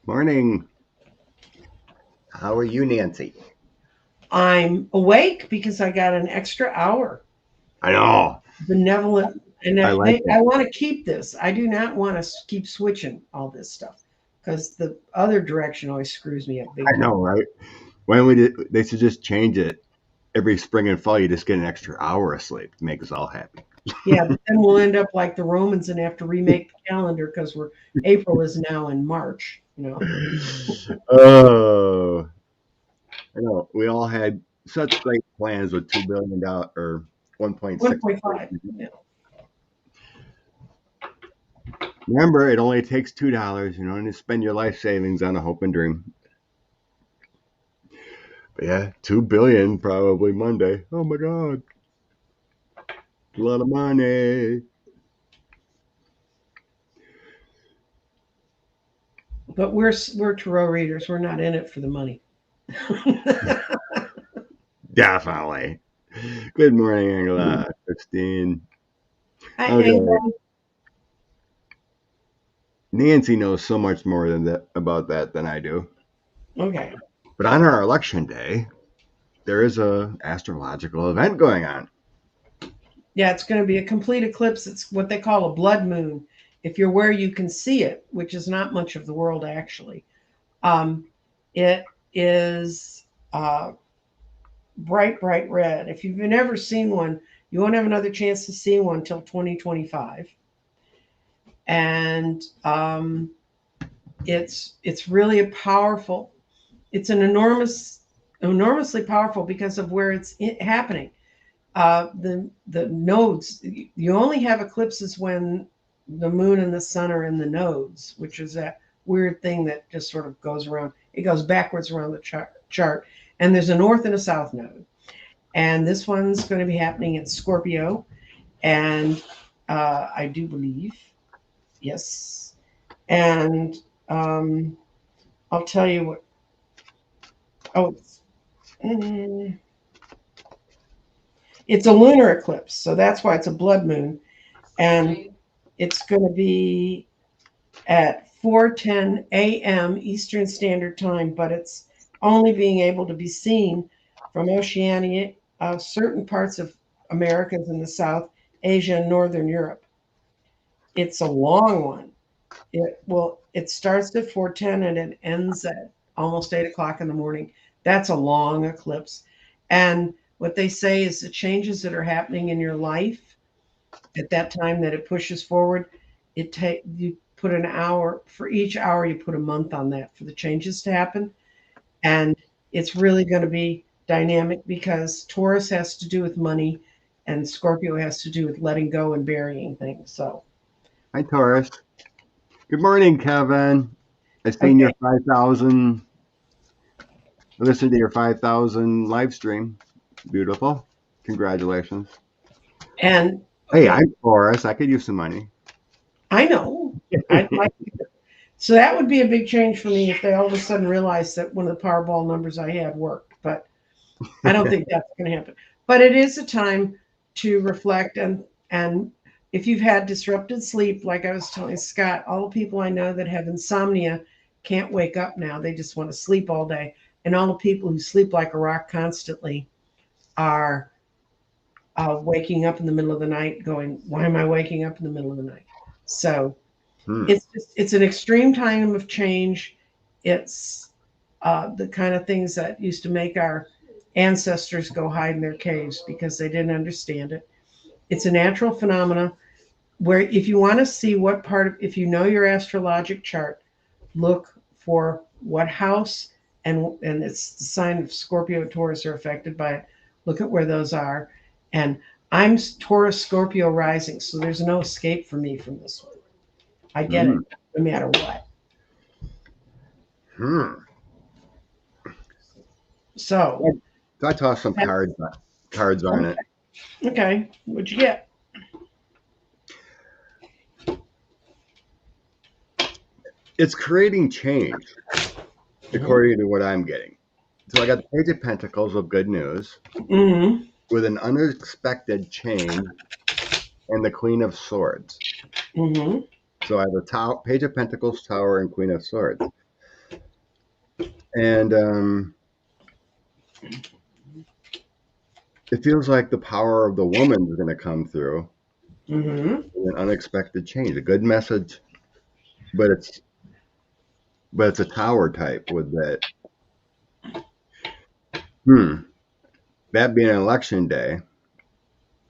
Morning. How are you, Nancy? I'm awake because I got an extra hour. I know. Benevolent, and I like I it. want to keep this. I do not want to keep switching all this stuff because the other direction always screws me up big I time. know, right? When we did, they should just change it every spring and fall. You just get an extra hour of sleep to make us all happy. Yeah, but then we'll end up like the Romans and have to remake the calendar because we're April is now in March. Oh, I know. We all had such great plans with $2 billion or 1.6 1.5. billion. Yeah. Remember, it only takes $2, and to spend your life savings on a hope and dream. But yeah, 2 billion probably Monday. Oh my God, a lot of money. But we're tarot readers. We're not in it for the money. Definitely. Good morning, Angela. Christine. I Okay. angle. Nancy knows so much more than that about that than I do. Okay. But on our election day, there is a astrological event going on. Yeah, it's going to be a complete eclipse. It's what they call a blood moon. If you're where you can see it, which is not much of the world actually, um, it is bright, bright red. If you've never seen one, you won't have another chance to see one until 2025. And it's really a powerful. It's an enormously powerful because of where it's happening. The nodes, you only have eclipses when the moon and the sun are in the nodes, which is that weird thing that just sort of goes around. It goes backwards around the chart. And there's a north and a south node. And this one's going to be happening in Scorpio. And I do believe, yes. And um, I'll tell you what. Oh, mm, it's a lunar eclipse. So that's why it's a blood moon. And it's going to be at 4:10 a.m. Eastern Standard Time, but it's only being able to be seen from Oceania, certain parts of Americas in the South, Asia, and Northern Europe. It's a long one. It starts at 4:10 and it ends at almost 8 o'clock in the morning. That's a long eclipse. And what they say is the changes that are happening in your life at that time that it pushes forward, you put an hour for each hour, you put a month on that for the changes to happen. And it's really going to be dynamic because Taurus has to do with money and Scorpio has to do with letting go and burying things. So Hi, Taurus. Good morning, Kevin. I seen your okay. 5,000. I listened to your 5,000 live stream. Beautiful. Congratulations. And Hey, okay, I'm Taurus. I could use some money. I know. I'd like so that would be a big change for me if they all of a sudden realized that one of the Powerball numbers I had worked. But I don't think that's going to happen. But it is a time to reflect and if you've had disrupted sleep, like I was telling Scott, all the people I know that have insomnia can't wake up now. They just want to sleep all day. And all the people who sleep like a rock constantly are waking up in the middle of the night going, why am I waking up in the middle of the night? So Hmm. it's an extreme time of change. It's the kind of things that used to make our ancestors go hide in their caves because they didn't understand it. It's a natural phenomena where if you want to see what part of, if you know your astrologic chart, look for what house and it's the sign of Scorpio and Taurus are affected by it. Look at where those are. And I'm Taurus Scorpio rising, so there's no escape for me from this one. I get Hmm. it no matter what. Hmm. So So I tossed some cards on it. okay. Okay. What'd you get? It's creating change, Mm-hmm. according to what I'm getting. So I got the Page of Pentacles of good news Mm-hmm. with an unexpected change and the Queen of Swords. Mm-hmm. So I have the Page of Pentacles, Tower, and Queen of Swords. And it feels like the power of the woman is going to come through Mm-hmm. in an unexpected change. A good message, but it's a tower type with that. That being an election day, I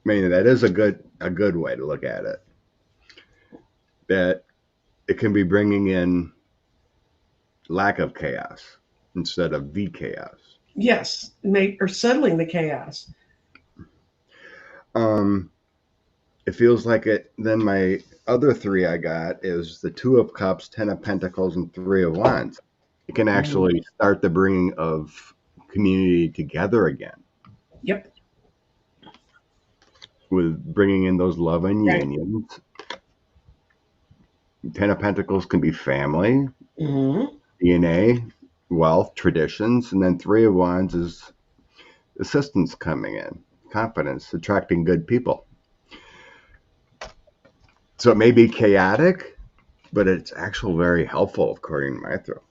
mean that is a good way to look at it. That it can be bringing in lack of chaos instead of the chaos. Yes, or settling the chaos. Um, it feels like it. Then my other three I got is the Two of Cups, Ten of Pentacles, and Three of Wands. It can Mhm. actually start the bringing of community together again Yep. with bringing in those love and Right. unions. Ten of Pentacles can be family, Mm-hmm. DNA, wealth, traditions, and then Three of Wands is assistance coming in, confidence, attracting good people. So it may be chaotic, but it's actually very helpful according to my throw.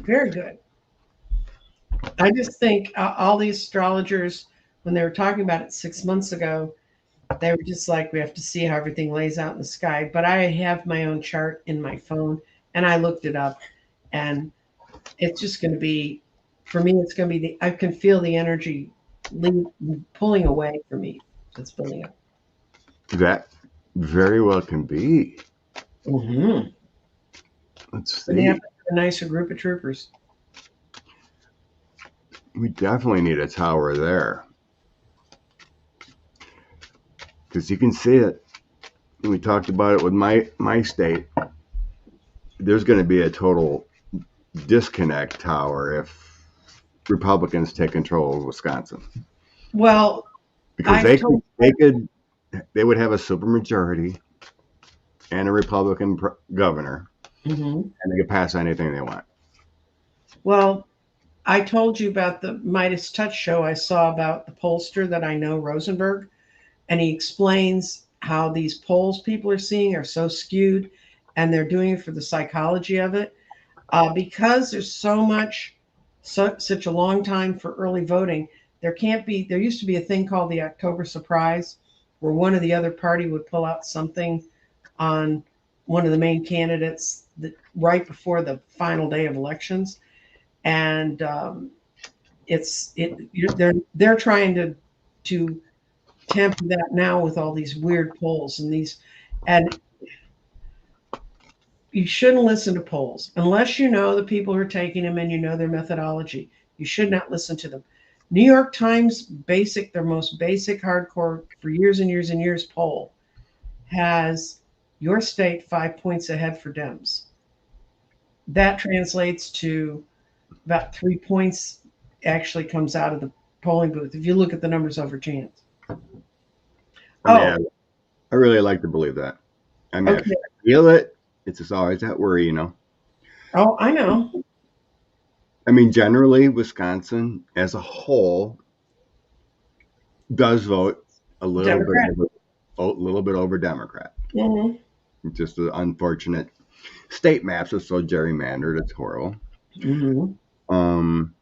Very good. I just think all these astrologers, when they were talking about it 6 months ago, they were just like, we have to see how everything lays out in the sky. But I have my own chart in my phone, and I looked it up, and it's just going to be, for me, it's going to be I can feel the energy pulling away from me. That's building up. That very well can be. Mm-hmm. Let's And they have see. to have a nicer group of troopers. We definitely need a tower there because you can see it. We talked about it with my state. There's going to be a total disconnect tower if Republicans take control of Wisconsin Well, because I've told. they would have a supermajority and a Republican governor, Mhm. and they could pass anything they want. Well, I told you about the Midas Touch show I saw about the pollster that I know, Rosenberg, and he explains how these polls people are seeing are so skewed, and they're doing it for the psychology of it. Because there's such a long time for early voting. There can't be. There used to be a thing called the October surprise, where one or the other party would pull out something on one of the main candidates right before the final day of elections, and they're trying to temper that now with all these weird polls and you shouldn't listen to polls unless you know the people who are taking them and you know their methodology. You should not listen to them. New York Times their most basic hardcore for years and years and years poll has your state 5 points ahead for Dems. That translates to about 3 points actually comes out of the polling booth if you look at the numbers over chance. I mean, Oh, I really like to believe that. I mean, I okay. feel it. It's just always that worry. Oh, I know. I mean, generally, Wisconsin as a whole does vote a Democrat. little bit over Democrat. Hmm. It's just an unfortunate state maps are so gerrymandered. It's horrible. Hmm. Um,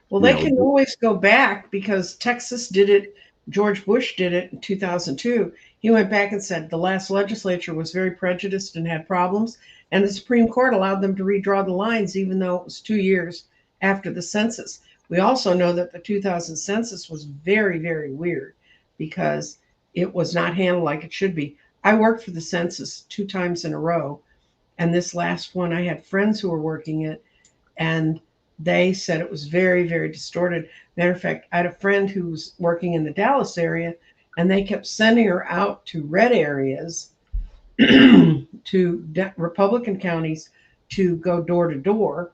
Well, you they know, can always go back because Texas did it. George Bush did it in 2002. He went back and said the last legislature was very prejudiced and had problems, and the Supreme Court allowed them to redraw the lines, even though it was 2 years after the census. We also know that the 2000 census was very, very weird because it was not handled like it should be. I worked for the census 2 times in a row, and this last one, I had friends who were working it, and they said it was very, very distorted. Matter of fact, I had a friend who was working in the Dallas area, and they kept sending her out to red areas, to Republican counties, to go door to door.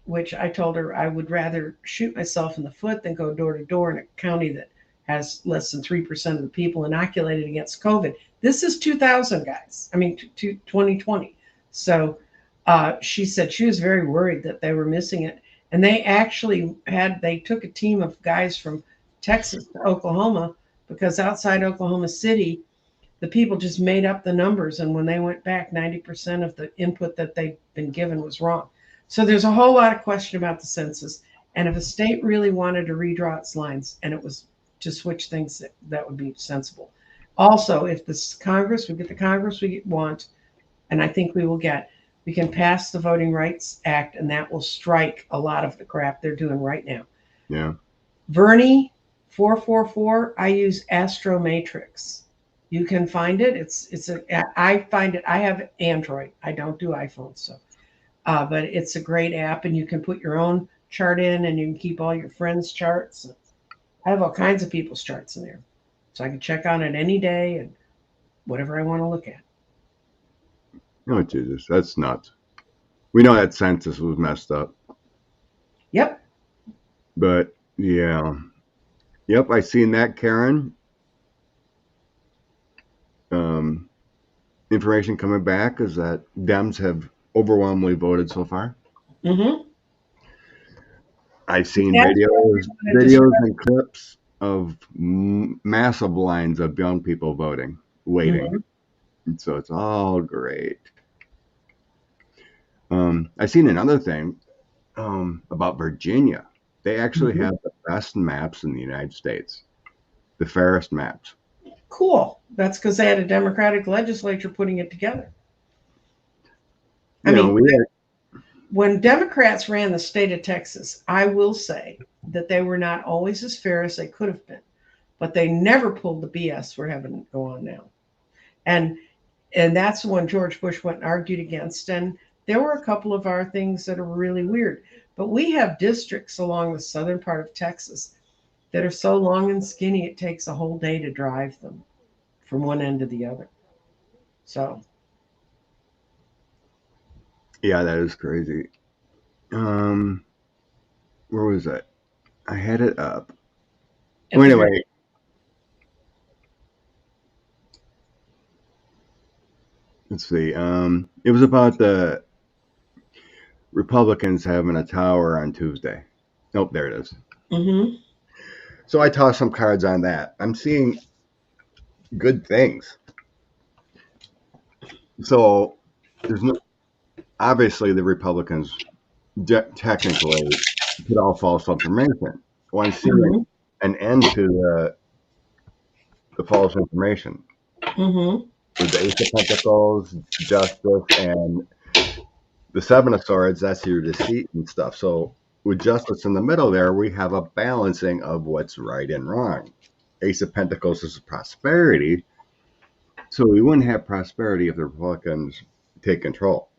Which I told her I would rather shoot myself in the foot than go door to door in a county that has less than 3% of the people inoculated against COVID. This is 2000, guys. I mean, 2020. So she said she was very worried that they were missing it. And they took a team of guys from Texas to Oklahoma because outside Oklahoma City, the people just made up the numbers, and when they went back, 90% of the input that they'd been given was wrong. So there's a whole lot of question about the census. And if a state really wanted to redraw its lines and it was to switch things, that would be sensible. Also, if this Congress, we get the Congress we want, and I think we will get, we can pass the Voting Rights Act, and that will strike a lot of the crap they're doing right now. Yeah. Bernie 444, I use Astromatrix. You can find it. I find it. I have Android. I don't do iPhones, so but it's a great app, and you can put your own chart in, and you can keep all your friends' charts. I have all kinds of people's charts in there, so I can check on it any day and whatever I want to look at. Oh, Jesus, that's nuts. We know that census was messed up. Yep. But, yeah. Yep, I seen that, Karen. Information coming back is that Dems have overwhelmingly voted so far. Mm-hmm. I've seen videos and clips of massive lines of young people voting, waiting. Mm-hmm. And so it's all great. I've seen another thing about Virginia. They actually have the best maps in the United States, the fairest maps. Cool. That's because they had a Democratic legislature putting it together. When Democrats ran the state of Texas, I will say that they were not always as fair as they could have been, but they never pulled the BS we're having go on now. And that's the one George Bush went and argued against. And there were a couple of our things that are really weird. But we have districts along the southern part of Texas that are so long and skinny, it takes a whole day to drive them from one end to the other. So. Yeah, that is crazy. Where was it? I had it up. Well, anyway. Let's see. It was about the Republicans having a tower on Tuesday. Nope, there it is. Mm-hmm. So I tossed some cards on that. I'm seeing good things. So there's no, obviously the Republicans technically put all false information. Well, I'm seeing an end to the false information. Mm-hmm. With the Ace of Pentacles, Justice, and the Seven of Swords, that's your deceit and stuff. So with Justice in the middle there, we have a balancing of what's right and wrong. Ace of Pentacles is prosperity. So we wouldn't have prosperity if the Republicans take control.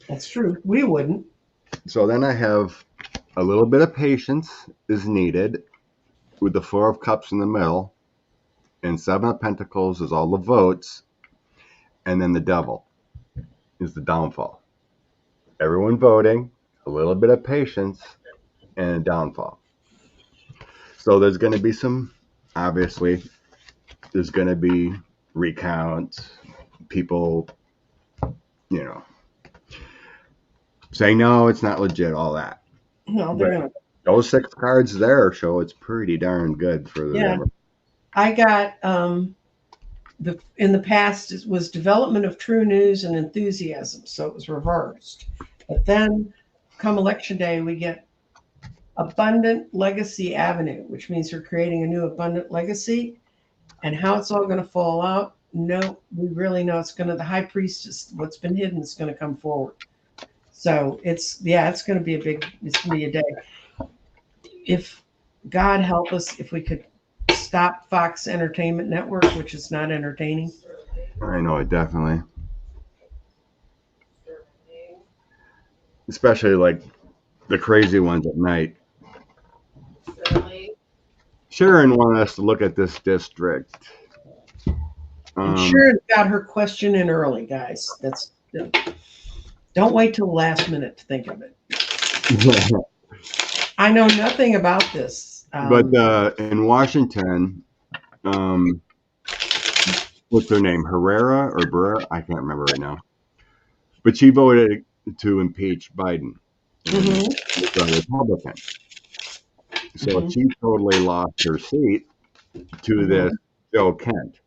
That's true. We wouldn't. So then I have a little bit of patience is needed with the Four of Cups in the middle. And Seven of Pentacles is all the votes. And then the Devil is the downfall. Everyone voting, a little bit of patience, and a downfall. So there's going to be obviously, there's going to be recounts, people, saying, no, it's not legit, all that. No, they're not. Those 6 cards there show it's pretty darn good for the government. I got in the past it was development of true news and enthusiasm, so it was reversed. But then come election day, we get abundant legacy avenue, which means we're creating a new abundant legacy. And how it's all going to fall out, no, we really know it's going to, the high priestess, what's been hidden is going to come forward. So it's going to be it's going to be a day. If God help us, if we could stop Fox Entertainment Network, which is not entertaining. I know it definitely. Especially like the crazy ones at night. Sharon wanted us to look at this district. Sharon got her question in early, guys. Don't wait till the last minute to think of it. I know nothing about this. But in Washington, what's her name? Herrera or Burra? I can't remember right now. But she voted to impeach Biden, the Republican. So she totally lost her seat to this Joe Kent.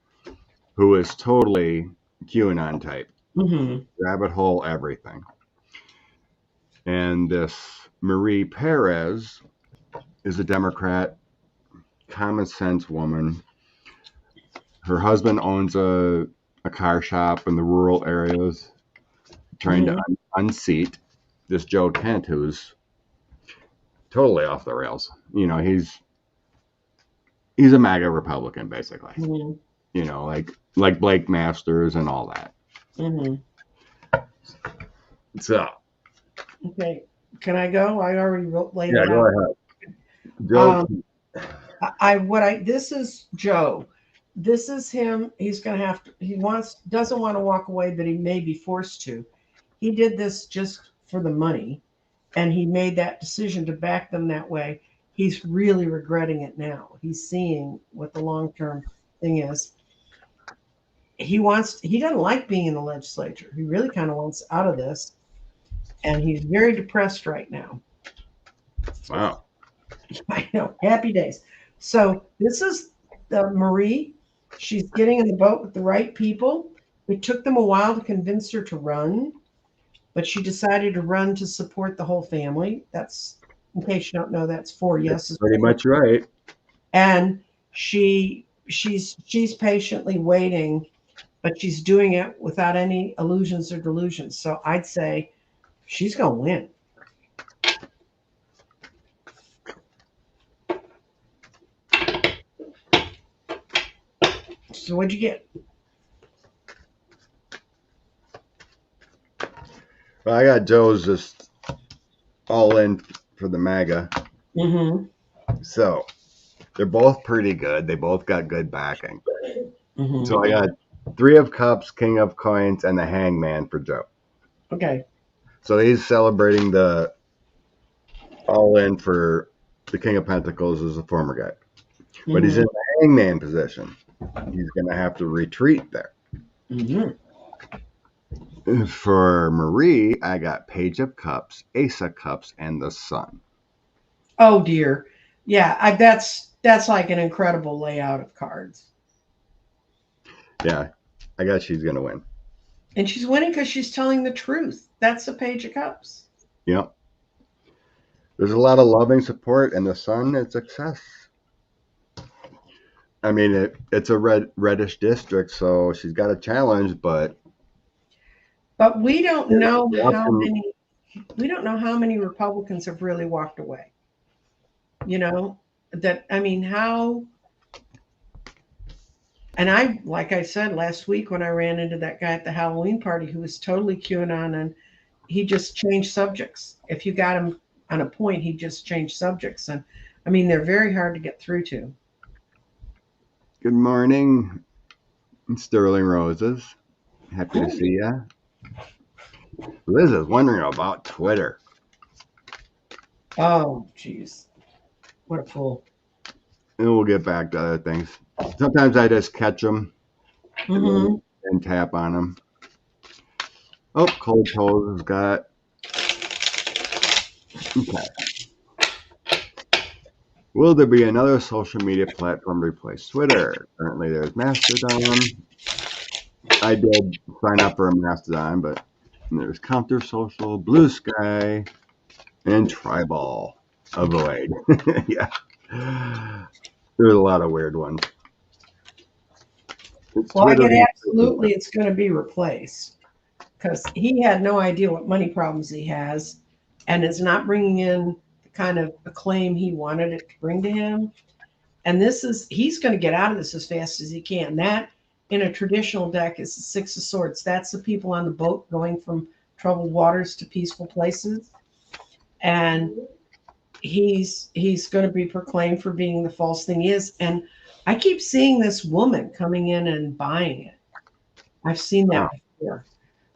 who is totally QAnon type, Mm-hmm. rabbit hole everything. And this Marie Perez is a Democrat, common sense woman. Her husband owns a car shop in the rural areas, trying to unseat this Joe Kent, who's totally off the rails. You know, he's a MAGA Republican, basically. Mm-hmm. You know, like Blake Masters and all that. Mm-hmm. So, Okay, can I go? I already laid yeah, it go out. ahead. Joe, This is Joe. This is him. He's gonna have to. Doesn't want to walk away, but he may be forced to. He did this just for the money, and he made that decision to back them that way. He's really regretting it now. He's seeing what the long-term thing is. He doesn't like being in the legislature. He really kind of wants out of this, and he's very depressed right now. wow. I know, happy days. So this is Marie. She's getting in the boat with the right people. It took them a while to convince her to run, but she decided to run to support the whole family. That's, in case you don't know, that's 4 yeses. Pretty much right. And she's patiently waiting, but she's doing it without any illusions or delusions. So I'd say she's going to win. So what'd you get? Well, I got Joe's just all in for the MAGA. Mm-hmm. So they're both pretty good. They both got good backing. Mm-hmm. So I got 3 of Cups, King of Coins, and the Hangman for Joe. Okay. So he's celebrating the all in for the King of Pentacles as a former guy. But he's in the Hangman position. He's going to have to retreat there. Mm-hmm. For Marie, I got Page of Cups, Ace of Cups, and the Sun. Oh dear, yeah, that's like an incredible layout of cards. Yeah, I guess she's gonna win. And she's winning because she's telling the truth. That's the Page of Cups. Yep. There's a lot of loving support, and the Sun is success. I mean, it's a reddish district, so she's got a challenge, but we don't know how many Republicans have really walked away. You know, how, and like I said last week when I ran into that guy at the Halloween party who was totally QAnon, and he just changed subjects. If you got him on a point, he just changed subjects. And I mean, they're very hard to get through to. Good morning, Sterling Roses. Happy to see ya. Liz is wondering about Twitter. Oh, jeez. What a fool. And we'll get back to other things. Sometimes I just catch them and tap on them. Oh, Cold Toes has got. Okay. Will there be another social media platform to replace Twitter? Currently, there's Mastodon. I did sign up for a Mastodon, but there's Counter Social, Blue Sky, and Tribal. Avoid. Yeah. There's a lot of weird ones. Well, I get absolutely it's going to be replaced because he had no idea what money problems he has and is not bringing in the kind of acclaim he wanted it to bring to him. And he's going to get out of this as fast as he can. That in a traditional deck is the 6 of Swords. That's the people on the boat going from troubled waters to peaceful places. And he's going to be proclaimed for being the false thing he is. And I keep seeing this woman coming in and buying it. I've seen that before.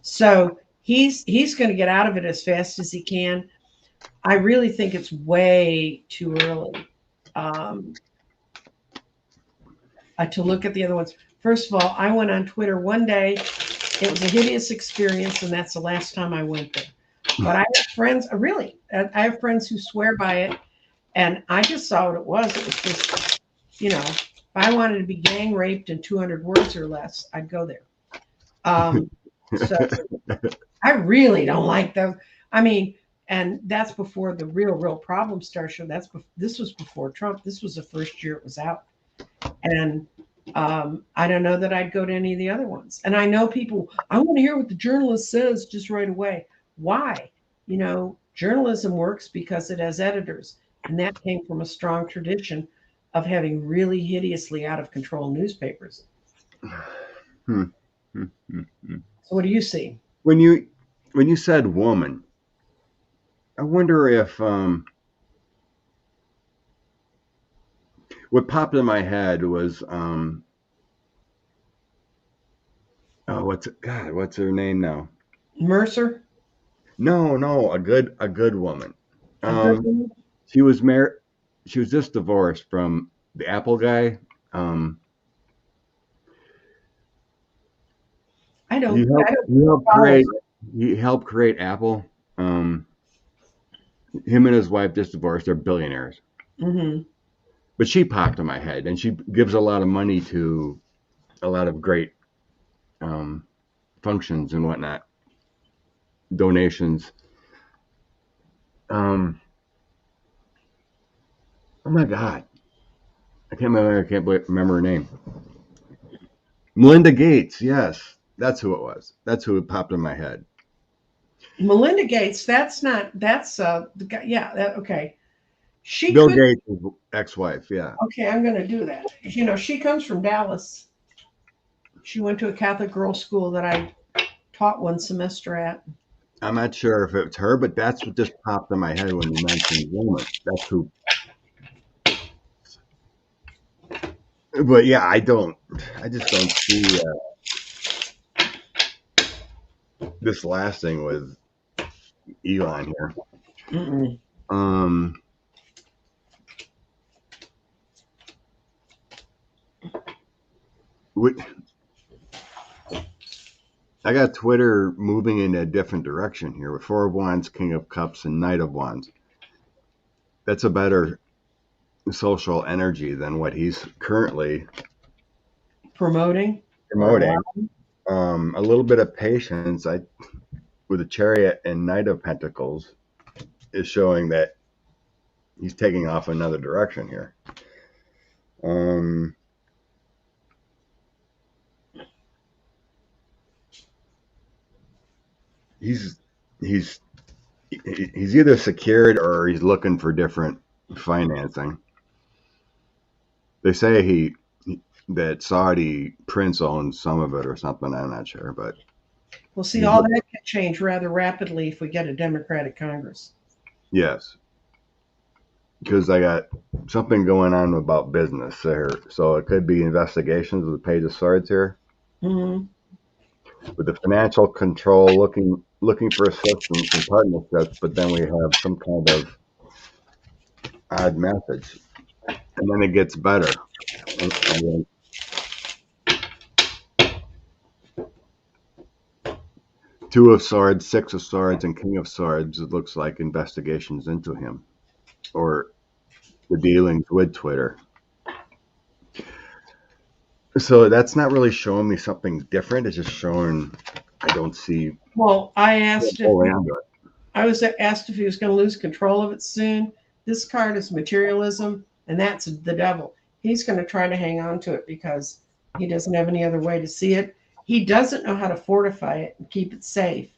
So he's going to get out of it as fast as he can. I really think it's way too early to look at the other ones. First of all, I went on Twitter one day. It was a hideous experience, and that's the last time I went there. But I have friends, I have friends who swear by it, and I just saw what it was. It was just, If I wanted to be gang raped in 200 words or less, I'd go there. So I really don't like those. I mean, and that's before the real problem star show. This was before Trump. This was the first year it was out, and I don't know that I'd go to any of the other ones. And I know people. I want to hear what the journalist says just right away. Why? You know, journalism works because it has editors, and that came from a strong tradition of having really hideously out of control newspapers. Hmm. Hmm. Hmm. Hmm. So, what do you see? When you said woman, I wonder if what popped in my head was oh, what's her name now? Mercer, No, a good woman. a good Um, one. she was married. She was just divorced from the Apple guy. Um, he helped. I don't He helped follow. create. He helped create Apple. Um, him and his wife just divorced. They're billionaires. Hmm. But she popped in my head, and she gives a lot of money to a lot of great um, functions and whatnot, donations. Um, oh my God, I can't remember her name. Melinda Gates. Yes, that's who it was. That's who it popped in my head. Melinda Gates, that's not, that's the guy. Yeah, okay. She Bill could, Gates' ex-wife. Yeah, okay, I'm going to do that. You know, she comes from Dallas. She went to a Catholic girls' school that I taught one semester at. I'm not sure if it's her, but that's what just popped in my head when you mentioned woman. That's who. But yeah, I don't. I just don't see this lasting with Elon here. Mm-mm. Um, what, I got Twitter moving in a different direction here with Four of Wands, King of Cups, and Knight of Wands. That's a better social energy than what he's currently Promoting or promoting. allowing. A little bit of patience, with the Chariot and Knight of Pentacles, is showing that he's taking off another direction here. Um, he's he's he's either secured or he's looking for different financing. They say that Saudi prince owns some of it or something. I'm not sure, but We'll see, he's all that could change rather rapidly if we get a Democratic Congress. yes, because I got something going on about business there, so it could be investigations with the Page of Swords here Hmm. with the financial control looking for assistance and partnerships, but then we have some kind of odd message, and then it gets better. And then Two of Swords, Six of Swords, and King of Swords. It looks like investigations into him or the dealings with Twitter. So that's not really showing me something different. It's just showing I don't see Well, fully onto it. I was asked if he was going to lose control of it soon. This card is materialism, and that's the devil. He's going to try to hang on to it because he doesn't have any other way to see it. He doesn't know how to fortify it and keep it safe,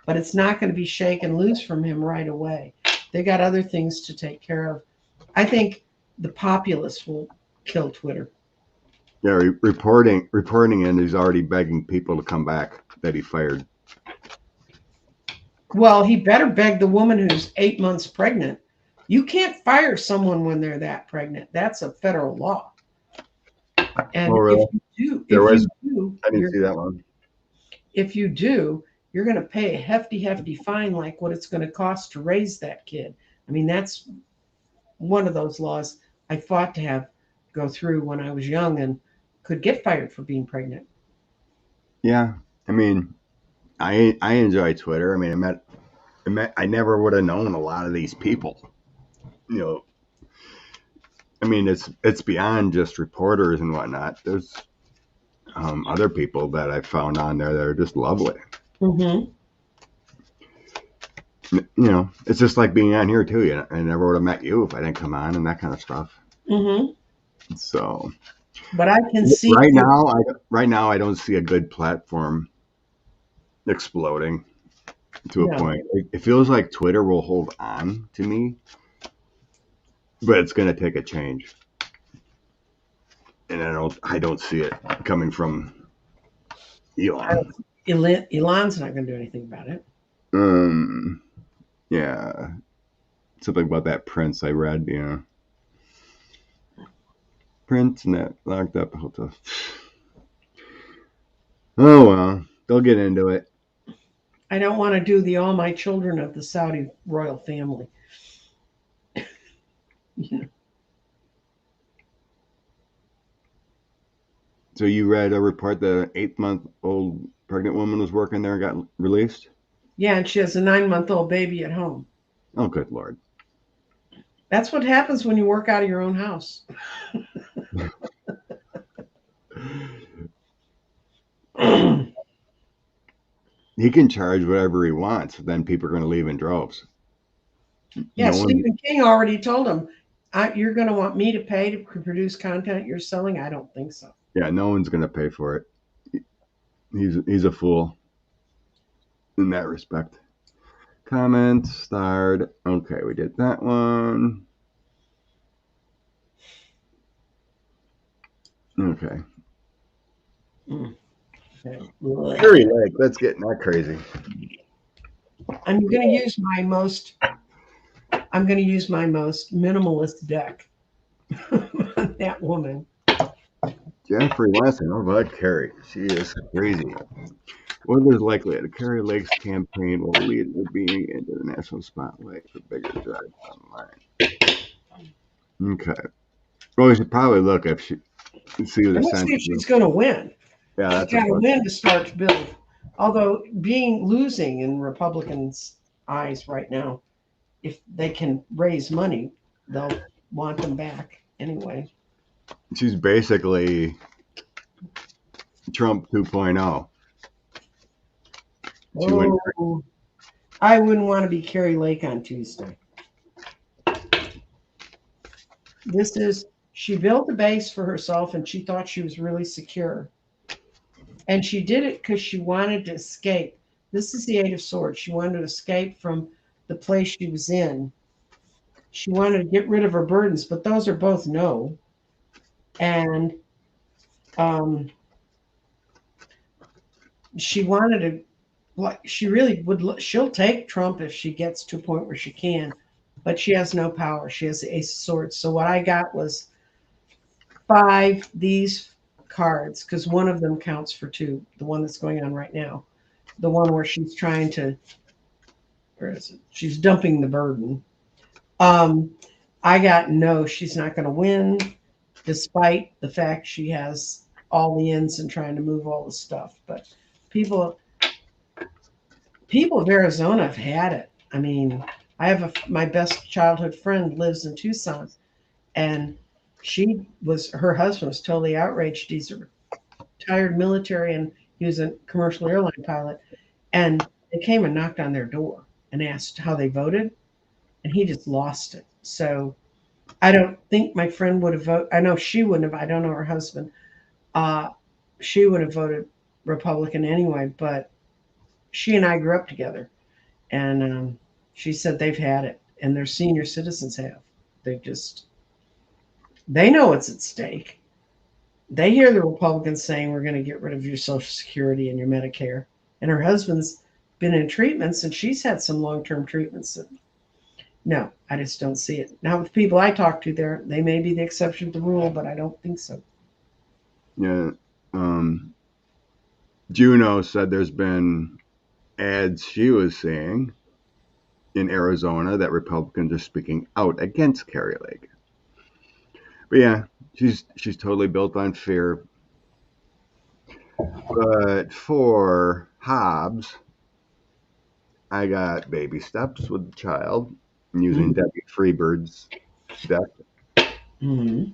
but it's not going to be shaken loose from him right away. They got other things to take care of. I think the populace will kill Twitter. Yeah, reporting in. He's already begging people to come back that he fired. Well, he better beg the woman who's 8 months pregnant. You can't fire someone when they're that pregnant. That's a federal law. Oh, And really? There was. I didn't see that one. if you do, you're going to pay a hefty fine, like what it's going to cost to raise that kid. I mean, that's one of those laws I fought to have go through when I was young and could get fired for being pregnant. Yeah, I mean, I enjoy Twitter. I mean, I never would have known a lot of these people. You know, I mean, it's beyond just reporters and whatnot. There's other people that I found on there that are just lovely. Mm-hmm. You know, it's just like being on here too. You know, I never would have met you if I didn't come on and that kind of stuff. Mm-hmm. So, But I can see right now, I don't see a good platform exploding to a no. point. It feels like Twitter will hold on to me, but it's going to take a change, and I don't see it coming from Elon. Elon's not going to do anything about it. Um, yeah, something about that Prince I read. You know, Prince and that locked up hotel. Oh well, they'll get into it. I don't want to do the all my children of the Saudi royal family. You know. So you read a report the 8-month-old pregnant woman was working there and got released? Yeah, and she has a 9-month-old baby at home. Oh, good Lord. That's what happens when you work out of your own house. He can charge whatever he wants, then people are going to leave in droves. Yeah, No one, Stephen King already told him, you're going to want me to pay to produce content you're selling? I don't think so. yeah, no one's going to pay for it. He's a fool in that respect. Comments, starred. Okay, we did that one. Okay. Harry Lake, let's get not crazy. I'm going to use my most minimalist deck on that woman. Jeffrey Weston, oh, about Carrie. She is crazy. What is likely that Carrie Lake's campaign will lead to being into the national spotlight for bigger drives online? Okay. Well, we should probably look if she see who the Let's see Senate. if she's going to win. Yeah, She's that's a got to book. win to start to build. Although losing in Republicans' eyes right now, if they can raise money, they'll want them back anyway. She's basically Trump 2.0. She went. Oh, I wouldn't want to be Carrie Lake on Tuesday. She built a base for herself and she thought she was really secure. And she did it because she wanted to escape. This is the Eight of Swords. She wanted to escape from the place she was in. She wanted to get rid of her burdens, but those are both no. And she wanted to, like, she really would, she'll take Trump if she gets to a point where she can, but she has no power. She has the Ace of Swords. So what I got was 5 these cards, because one of them counts for 2, the one that's going on right now, the one where she's trying to, where is it? She's dumping the burden. I got no, she's not going to win, despite the fact she has all the ends and trying to move all the stuff. But people of Arizona have had it. I mean, I have my best childhood friend lives in Tucson, and her husband was totally outraged. He's a retired military and he was a commercial airline pilot, and they came and knocked on their door and asked how they voted, and he just lost it. So I don't think my friend would have voted. I know she wouldn't have. I don't know her husband. She would have voted Republican anyway, but she and I grew up together, and she said they've had it, and their senior citizens have. They know what's at stake. They hear the Republicans saying we're going to get rid of your Social Security and your Medicare, and her husband's been in treatments, and she's had some long-term treatments. No, I just don't see it. Now, with people I talk to there, they may be the exception to the rule, but I don't think so. Yeah. Juno said there's been ads she was seeing in Arizona that Republicans are speaking out against Carrie Lake. But yeah, she's totally built on fear. But for Hobbs, I got baby steps with the child using Debbie Freebird's deck. Mm-hmm.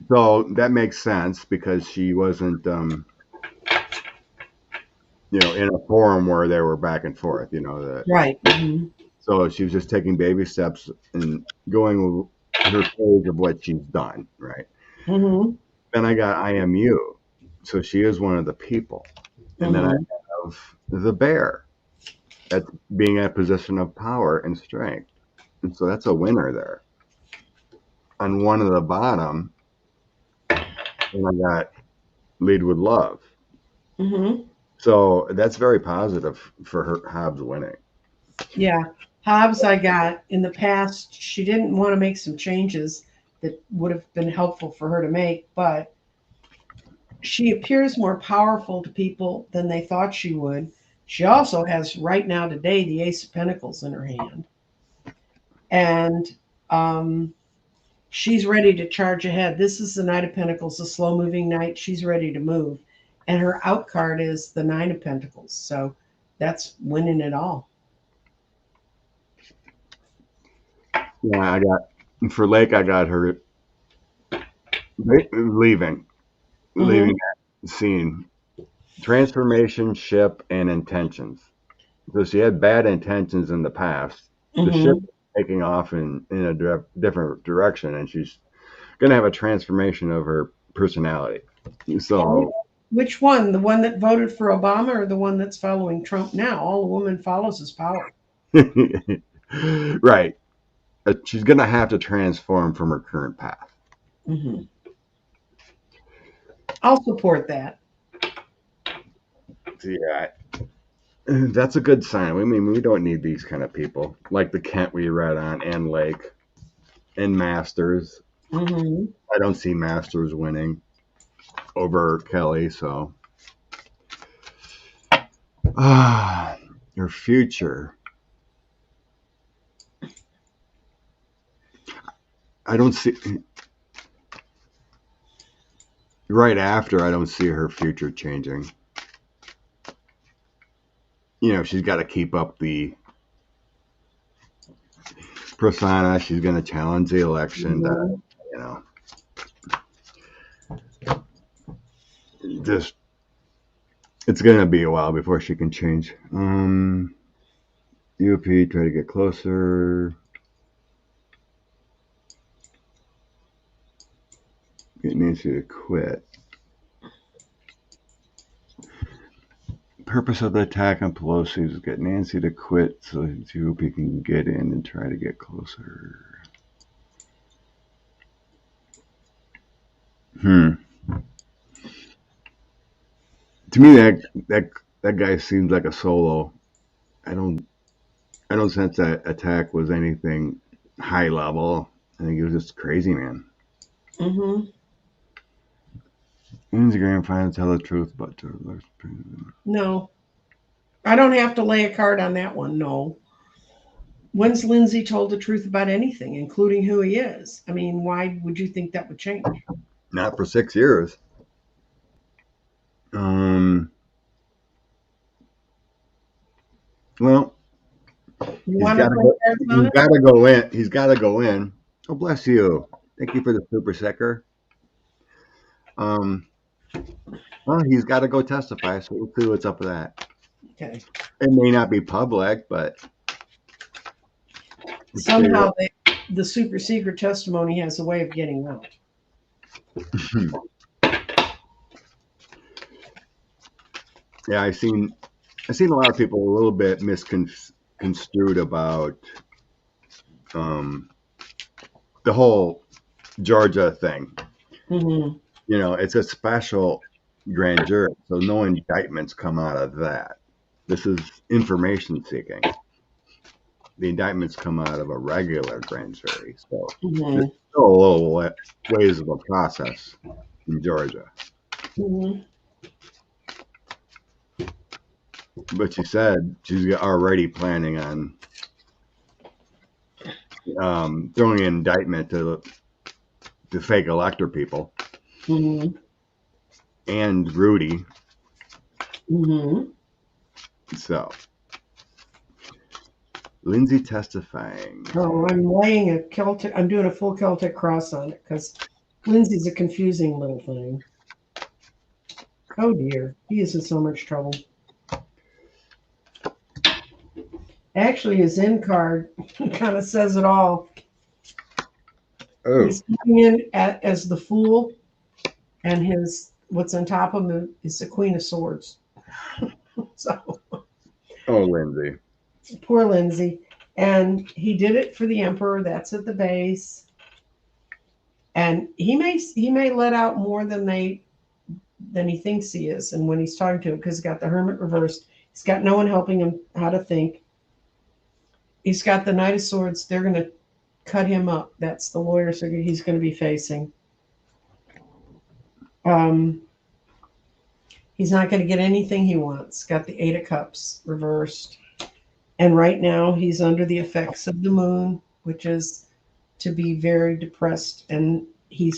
So that makes sense because she wasn't, in a forum where they were back and forth, Right. Mm-hmm. so she was just taking baby steps and going with her page of what she's done, right? Mm-hmm. Then I got IMU. So she is one of the people. And then I Mm-hmm. have the bear at being at a position of power and strength. And so that's a winner there. On one of the bottom, and I got lead with love. Mm-hmm. So that's very positive for her Hobbs winning. Yeah. Hobbs, I got in the past, she didn't want to make some changes that would have been helpful for her to make, but she appears more powerful to people than they thought she would. She also has, right now, today, the Ace of Pentacles in her hand. And um, she's ready to charge ahead. This is the Knight of Pentacles, a slow moving knight. She's ready to move. And her out card is the Nine of Pentacles. So that's winning it all. Yeah, I got for Lake, I got her leaving Mm-hmm. that scene. Transformation, ship, and intentions. So she had bad intentions in the past. The ship Mm-hmm. is taking off in a different direction, and she's going to have a transformation of her personality. And So, which one? The one that voted for Obama or the one that's following Trump now? All a woman follows is power. right. She's going to have to transform from her current path. Mm-hmm. I'll support that. So, yeah, that's a good sign. I mean, we don't need these kind of people like the Kent we read on and Lake and Masters. Mm-hmm. I don't see Masters winning over Kelly, so your future. I don't see right after. I don't see her future changing. She's got to keep up the persona. She's going to challenge the election. Mm-hmm. You know, just it's going to be a while before she can change. UP try to get closer. Get Nancy to quit. Purpose of the attack on Pelosi is to get Nancy to quit so GOP can get in and try to get closer. To me, that guy seems like a solo. I don't I don't sense that attack was anything high level. I think it was just crazy, man. Mm-hmm. Lindsey Graham finally tell the truth about the No, I don't have to lay a card on that one. No. When's Lindsay told the truth about anything, including who he is? I mean, why would you think that would change? not for 6 years. Um, well, You he's want to got to play go. cards on He's it? got to go in. He's got to go in. Oh, bless you. Thank you for the super secker. Um, well, he's got to go testify, so we'll see what's up with that. Okay. It may not be public, but Somehow the super secret testimony has a way of getting out. yeah, I've seen a lot of people a little bit misconstrued about um, the whole Georgia thing. Mm-hmm. It's a special grand jury, so no indictments come out of that. This is information seeking. The indictments come out of a regular grand jury, so there's Mm-hmm. still a little ways of a process in Georgia. Mm-hmm. But she said she's already planning on throwing an indictment to the fake elector people Mm-hmm. and Rudy. Mm-hmm. So Lindsey testifying. Oh, I'm laying a Celtic. I'm doing a full Celtic cross on it because Lindsay's a confusing little thing. Oh dear, he is in so much trouble. Actually, his end card kind of says it all. Oh, He's coming in as the Fool, and his what's on top of him is the Queen of Swords. So oh, Lindsey. poor Lindsay. And he did it for the Emperor. That's at the base. And he may let out more than he thinks he is. And when he's talking to him, because he's got the Hermit reversed, he's got no one helping him how to think. He's got the Knight of Swords. They're going to cut him up. That's the lawyers he's going to be facing. He's not going to get anything he wants. Got the Eight of Cups reversed. And right now he's under the effects of the moon, which is to be very depressed. And he's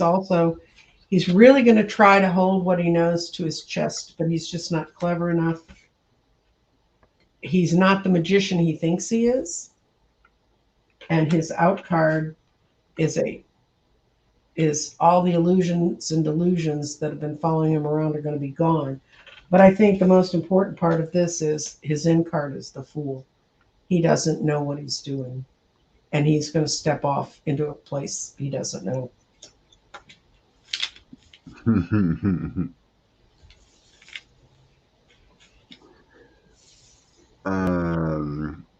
really going to try to hold what he knows to his chest, but he's just not clever enough. He's not the magician he thinks he is. And his out card is all the illusions and delusions that have been following him around are going to be gone. But I think the most important part of this is his in card is the Fool. He doesn't know what he's doing. And he's going to step off into a place he doesn't know.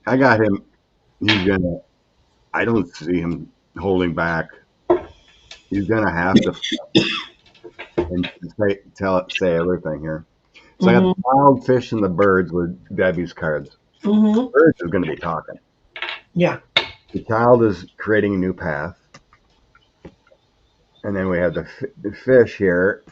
I got him. I don't see him holding back. He's gonna have to and say everything here. So I got the wild fish and the birds with Debbie's cards. Mm-hmm. Birds is gonna be talking. Yeah. The child is creating a new path. And then we have the fish here.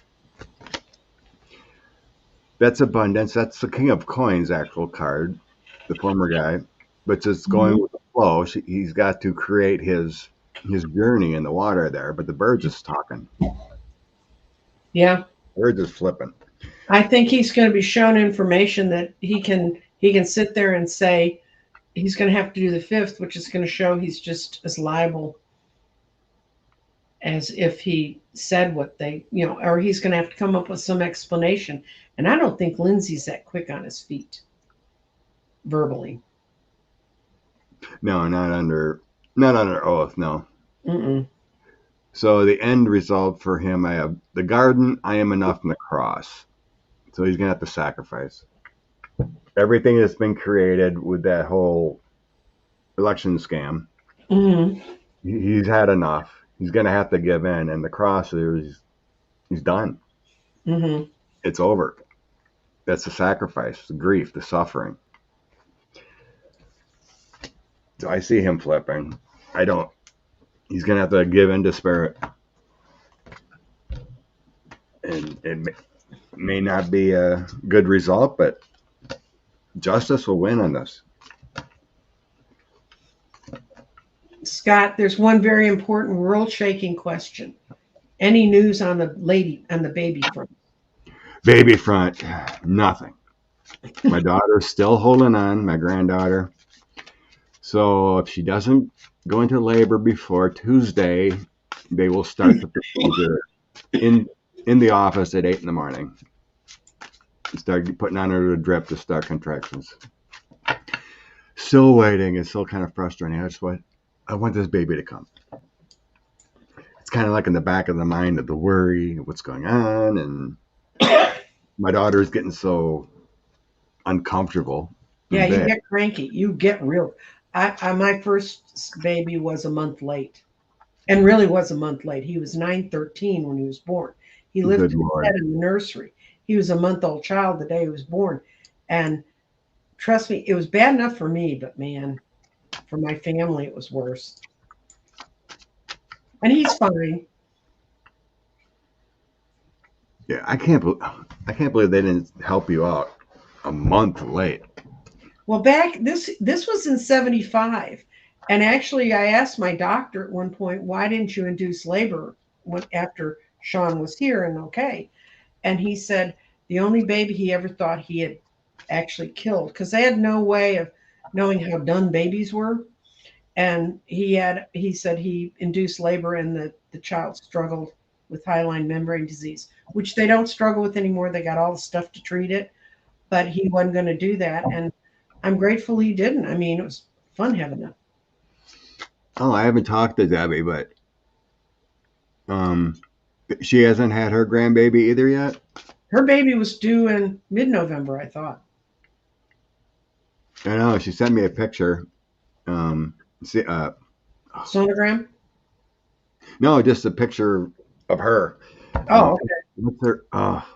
That's abundance. That's the King of Coins actual card, the former guy. But just going with the flow, he's got to create his journey in the water there. But the bird's just talking. Yeah. Bird's just flipping. I think he's going to be shown information that he can sit there and say he's going to have to do the fifth, which is going to show he's just as liable as if he said what they, or he's going to have to come up with some explanation. And I don't think Lindsay's that quick on his feet verbally. No, not under oath. No. Mm-mm. So the end result for him, I have the garden. I am enough in the cross. So he's gonna have to sacrifice everything that's been created with that whole election scam. Mm-hmm. He's had enough. He's gonna have to give in, and the cross he's done. Mm-hmm. It's over. That's the sacrifice, the grief, the suffering. So I see him flipping. He's going to have to give in to spirit. And it may not be a good result, but justice will win on this. Scott, there's one very important world-shaking question. Any news on the baby front? Baby front, nothing. My daughter's still holding on, my granddaughter. So if she doesn't go into labor before Tuesday, they will start the procedure in the office at 8 a.m. Start putting on her a drip to start contractions. Still waiting. It's still kind of frustrating. I want this baby to come. It's kind of like in the back of the mind of the worry of what's going on, and my daughter's getting so uncomfortable. Yeah, you get cranky. You get real. My first baby was a month late, and really was a month late. He was 9/13 when he was born. He lifted his head in the nursery. He was a month-old child the day he was born, and trust me, it was bad enough for me, but man, for my family, it was worse. And he's fine. Yeah, I can't believe they didn't help you out a month late. Well, this was in 75. And actually, I asked my doctor at one point, why didn't you induce labor after Sean was here and okay? And he said the only baby he ever thought he had actually killed, because they had no way of knowing how done babies were. And he said he induced labor and the child struggled with hyaline membrane disease, which they don't struggle with anymore. They got all the stuff to treat it, but he wasn't going to do that. And I'm grateful he didn't. I mean, it was fun having that. Oh, I haven't talked to Debbie, but she hasn't had her grandbaby either yet. Her baby was due in mid-November, I thought. I know. She sent me a picture. Sonogram? No, just a picture of her. Oh, okay.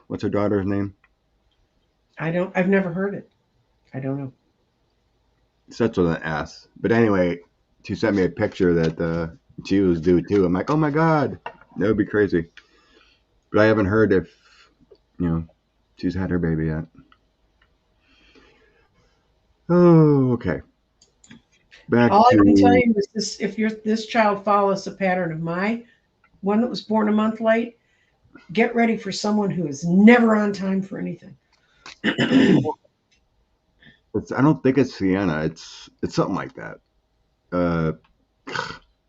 What's her daughter's name? I've never heard it. I don't know. Starts with an S. But anyway, she sent me a picture that she was due too. I'm like, oh my God, that would be crazy. But I haven't heard if, she's had her baby yet. Oh, okay. All I can tell you is this: if this child follows a pattern of my one that was born a month late, get ready for someone who is never on time for anything. I don't think it's Sienna. It's something like that.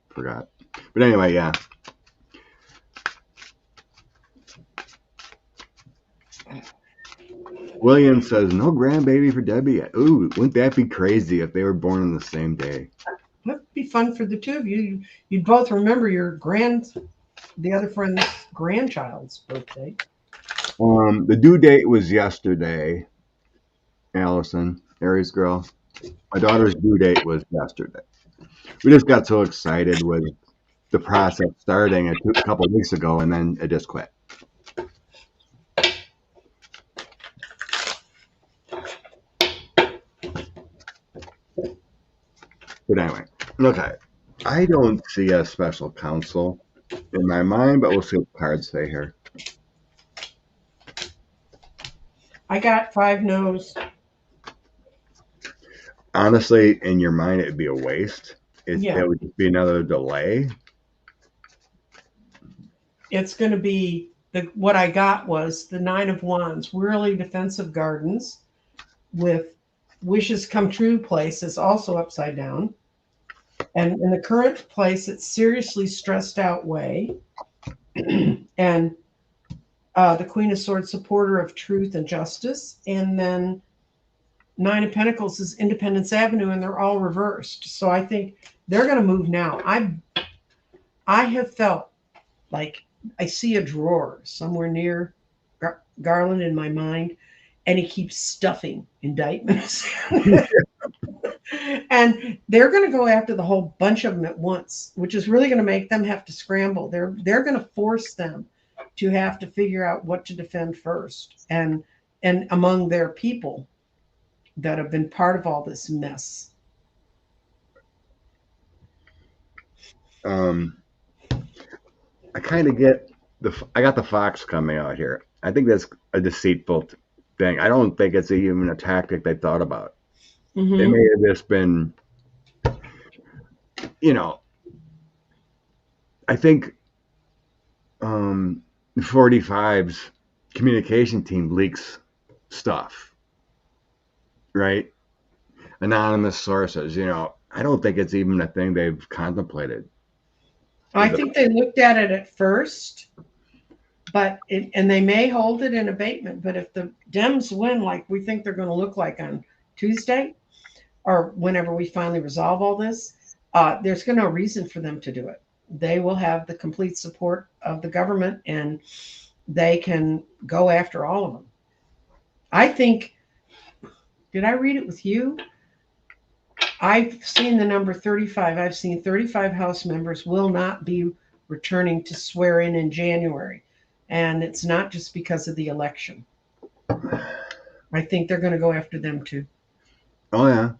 Forgot. But anyway, yeah. William says no grandbaby for Debbie yet. Ooh, wouldn't that be crazy if they were born on the same day? That'd be fun for the two of you. You'd both remember the other friend's grandchild's birthday. The due date was yesterday. Allison, Aries girl. My daughter's due date was yesterday. We just got so excited with the process starting a couple of weeks ago, and then it just quit. But anyway, okay. I don't see a special counsel in my mind, but we'll see what cards say here. I got 5 no's. Honestly, in your mind, it would be a waste. It would just be another delay. It's going to be what I got was the 9 of Wands, really defensive gardens with wishes come true place is also upside down. And in the current place, it's seriously stressed out way. And the Queen of Swords, supporter of truth and justice. And then 9 of Pentacles is Independence Avenue, and they're all reversed. So I think they're going to move now. I have felt like I see a drawer somewhere near Garland in my mind, and he keeps stuffing indictments. And they're going to go after the whole bunch of them at once, which is really going to make them have to scramble. They're going to force them to have to figure out what to defend first, and among their people that have been part of all this mess. I kind of get I got the fox coming out here. I think that's a deceitful thing. I don't think it's even a tactic they thought about. Mm-hmm. It may have just been, I think 45's communication team leaks stuff, right? Anonymous sources, I don't think it's even a thing they've contemplated. I think they looked at it at first, and they may hold it in abatement. But if the Dems win, like we think they're going to look like on Tuesday, or whenever we finally resolve all this, there's no reason for them to do it. They will have the complete support of the government, and they can go after all of them. I think, did I read it with you? I've seen the number 35. I've seen 35 House members will not be returning to swear in January. And it's not just because of the election. I think they're going to go after them too. Oh, yeah.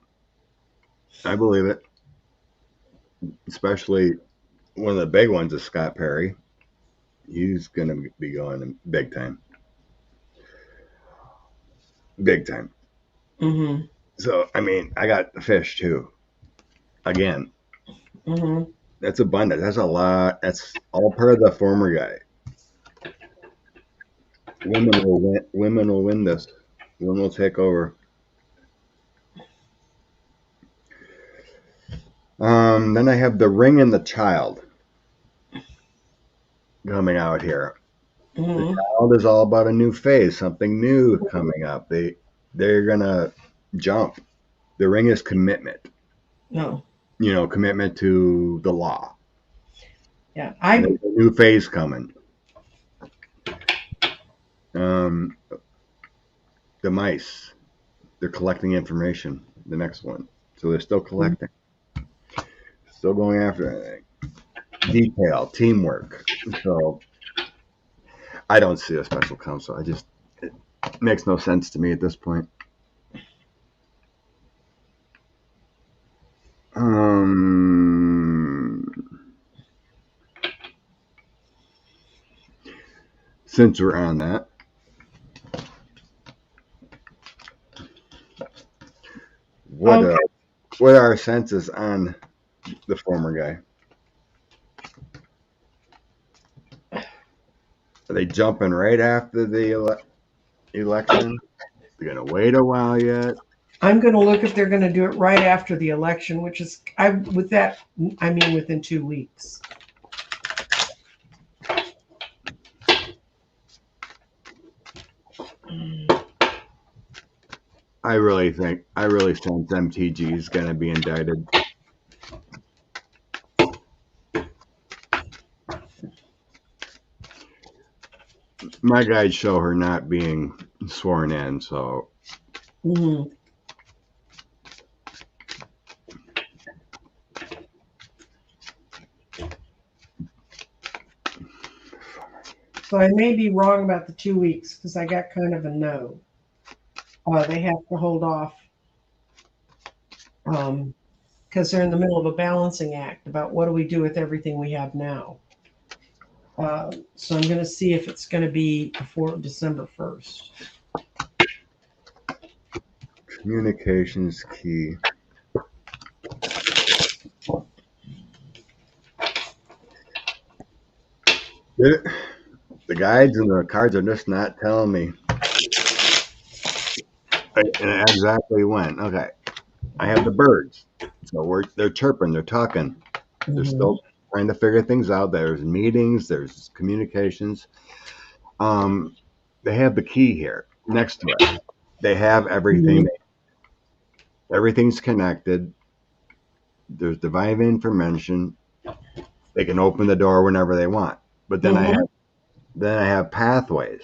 I believe it. Especially one of the big ones is Scott Perry. He's going to be going big time. Big time. Mm-hmm. So, I mean, I got the fish too. Again. Mm-hmm. That's abundant. That's a lot. That's all part of the former guy. Women will win. Women will win this. Women will take over. Then I have the Ring and the Child coming out here. The Hmm. Child is all about a new phase, something new coming up. They're gonna jump. The Ring is commitment. No. Commitment to the law. Yeah. And there's a new phase coming. The mice, they're collecting information. The next one, so they're still collecting, still going after anything. Detail, teamwork. So I don't see a special counsel. It makes no sense to me at this point. Since we're on that, what Okay. what are our senses on the former guy? Are they jumping right after the election? They're gonna wait a while yet. I'm going to look if they're going to do it right after the election, which is I mean within 2 weeks. I really sense MTG is gonna be indicted. My guides show her not being sworn in, so Mm-hmm. So I may be wrong about the 2 weeks because I got kind of a no. They have to hold off because they're in the middle of a balancing act about what do we do with everything we have now. So I'm going to see if it's going to be before December 1st. communications key. The guides and the cards are just not telling me exactly when. Okay, I have the birds, so they're chirping, they're talking, they're Mm-hmm. still trying to figure things out. There's meetings, there's communications. They have the key here next to it. They have everything. Mm-hmm. Everything's connected. There's divine information. They can open the door whenever they want. But Mm-hmm. then I have pathways.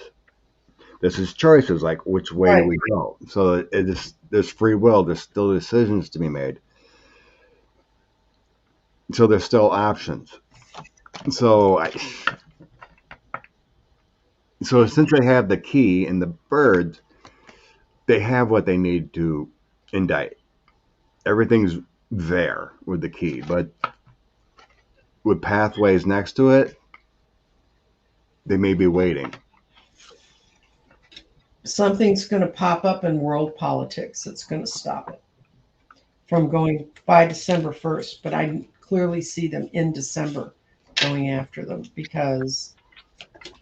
This is choices, like which way do Right. we go? So there's free will. There's still decisions to be made. So there's still options. So since they have the key and the birds, they have what they need to indict. Everything's there with the key, but with pathways next to it, they may be waiting. Something's going to pop up in world politics that's going to stop it from going by December 1st. But I clearly see them in December going after them because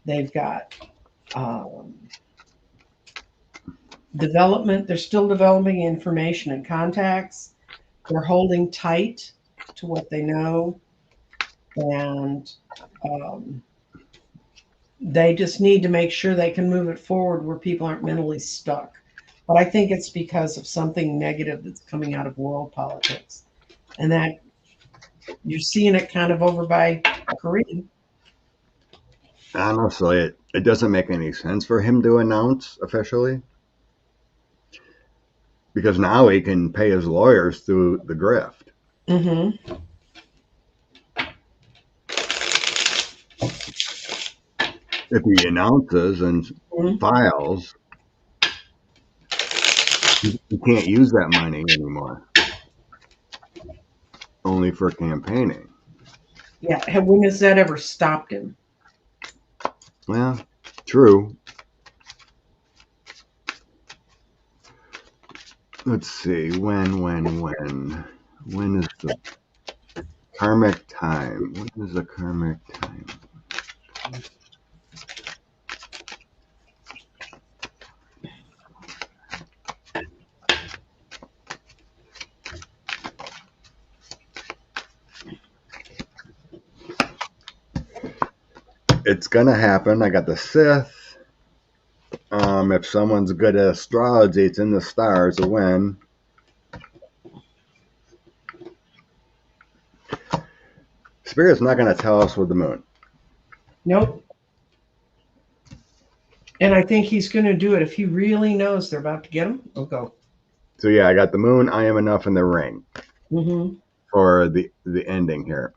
they've got development. They're still developing information and contacts. They're holding tight to what they know. And um, they just need to make sure they can move it forward where people aren't mentally stuck. But I think it's because of something negative that's coming out of world politics. And that you're seeing it kind of over by Korea. Honestly, it doesn't make any sense for him to announce officially because now he can pay his lawyers through the grift. Mm-hmm. If he announces and Mm-hmm. files, he can't use that money anymore, only for campaigning. Yeah. When has that ever stopped him? Well, true. Let's see. When is the karmic time? When is the karmic time? it's gonna happen. I got the Sith. If someone's good at astrology, it's in the stars. A win. Spirit's not gonna tell us with the moon. Nope. And I think he's going to do it if he really knows they're about to get him. He'll go. So yeah, I got the moon. I am enough in the ring Mm-hmm. for the ending here.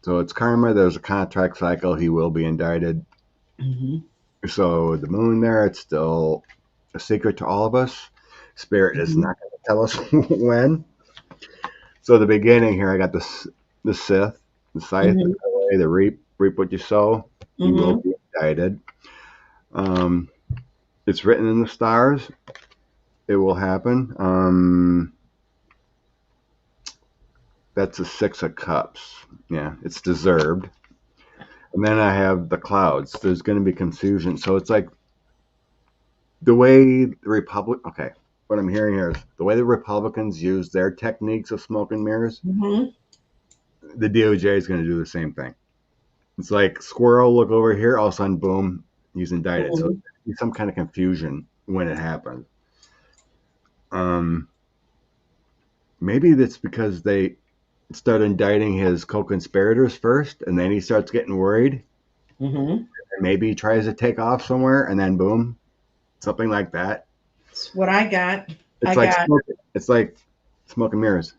So it's karma. There's a contract cycle. He will be indicted. Mm-hmm. So the moon there, it's still a secret to all of us. Spirit is not going to tell us when. So the beginning here, I got the Sith, the scythe, the reap what you sow. You will be indicted. It's written in the stars. It will happen. That's a 6 of Cups. Yeah, it's deserved. And then I have the clouds. There's going to be confusion. So it's like the way the okay, what I'm hearing here is the way the Republicans use their techniques of smoke and mirrors, the DOJ is going to do the same thing. It's like squirrel, look over here, all of a sudden, boom, he's indicted. So there's some kind of confusion when it happens. Maybe that's because they start indicting his co-conspirators first, and then he starts getting worried. And maybe he tries to take off somewhere, and then boom, something like that. That's what I got. It's like smoke and mirrors.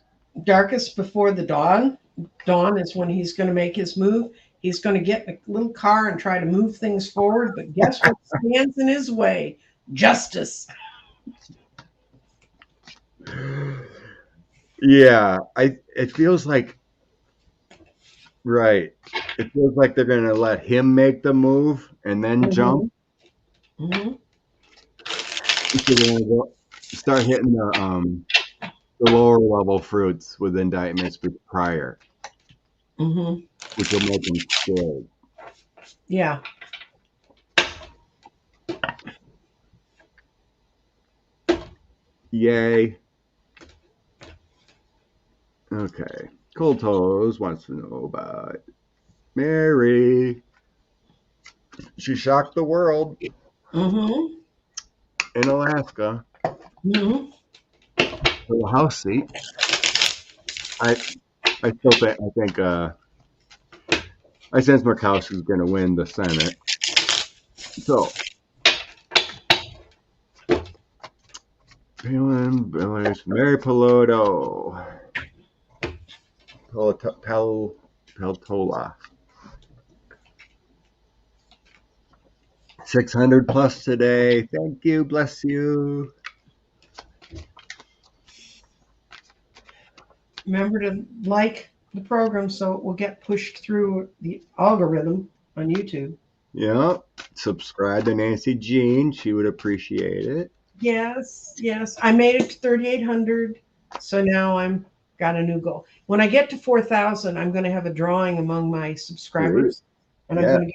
Darkest before the dawn. Dawn is when he's going to make his move. He's going to get in a little car and try to move things forward. But guess what stands in his way? Justice. Yeah, it feels like right. It feels like they're gonna let him make the move and then jump. So they're gonna start hitting the lower level fruits with indictments prior, which will make them scared. Yeah. Yay. Okay. Cold Toes wants to know about Mary. She shocked the world in Alaska. For the House seat. I think I sense Murkowski's going to win the Senate. So, Mary Peloto. Peltola. 600 plus today. Thank you. Bless you. Remember to like the program so it will get pushed through the algorithm on YouTube. Yeah. Subscribe to Nancy Jean. She would appreciate it. Yes. I made it to 3,800. So now I'm got a new goal. When I get to 4,000, I'm going to have a drawing among my subscribers, and I'm going to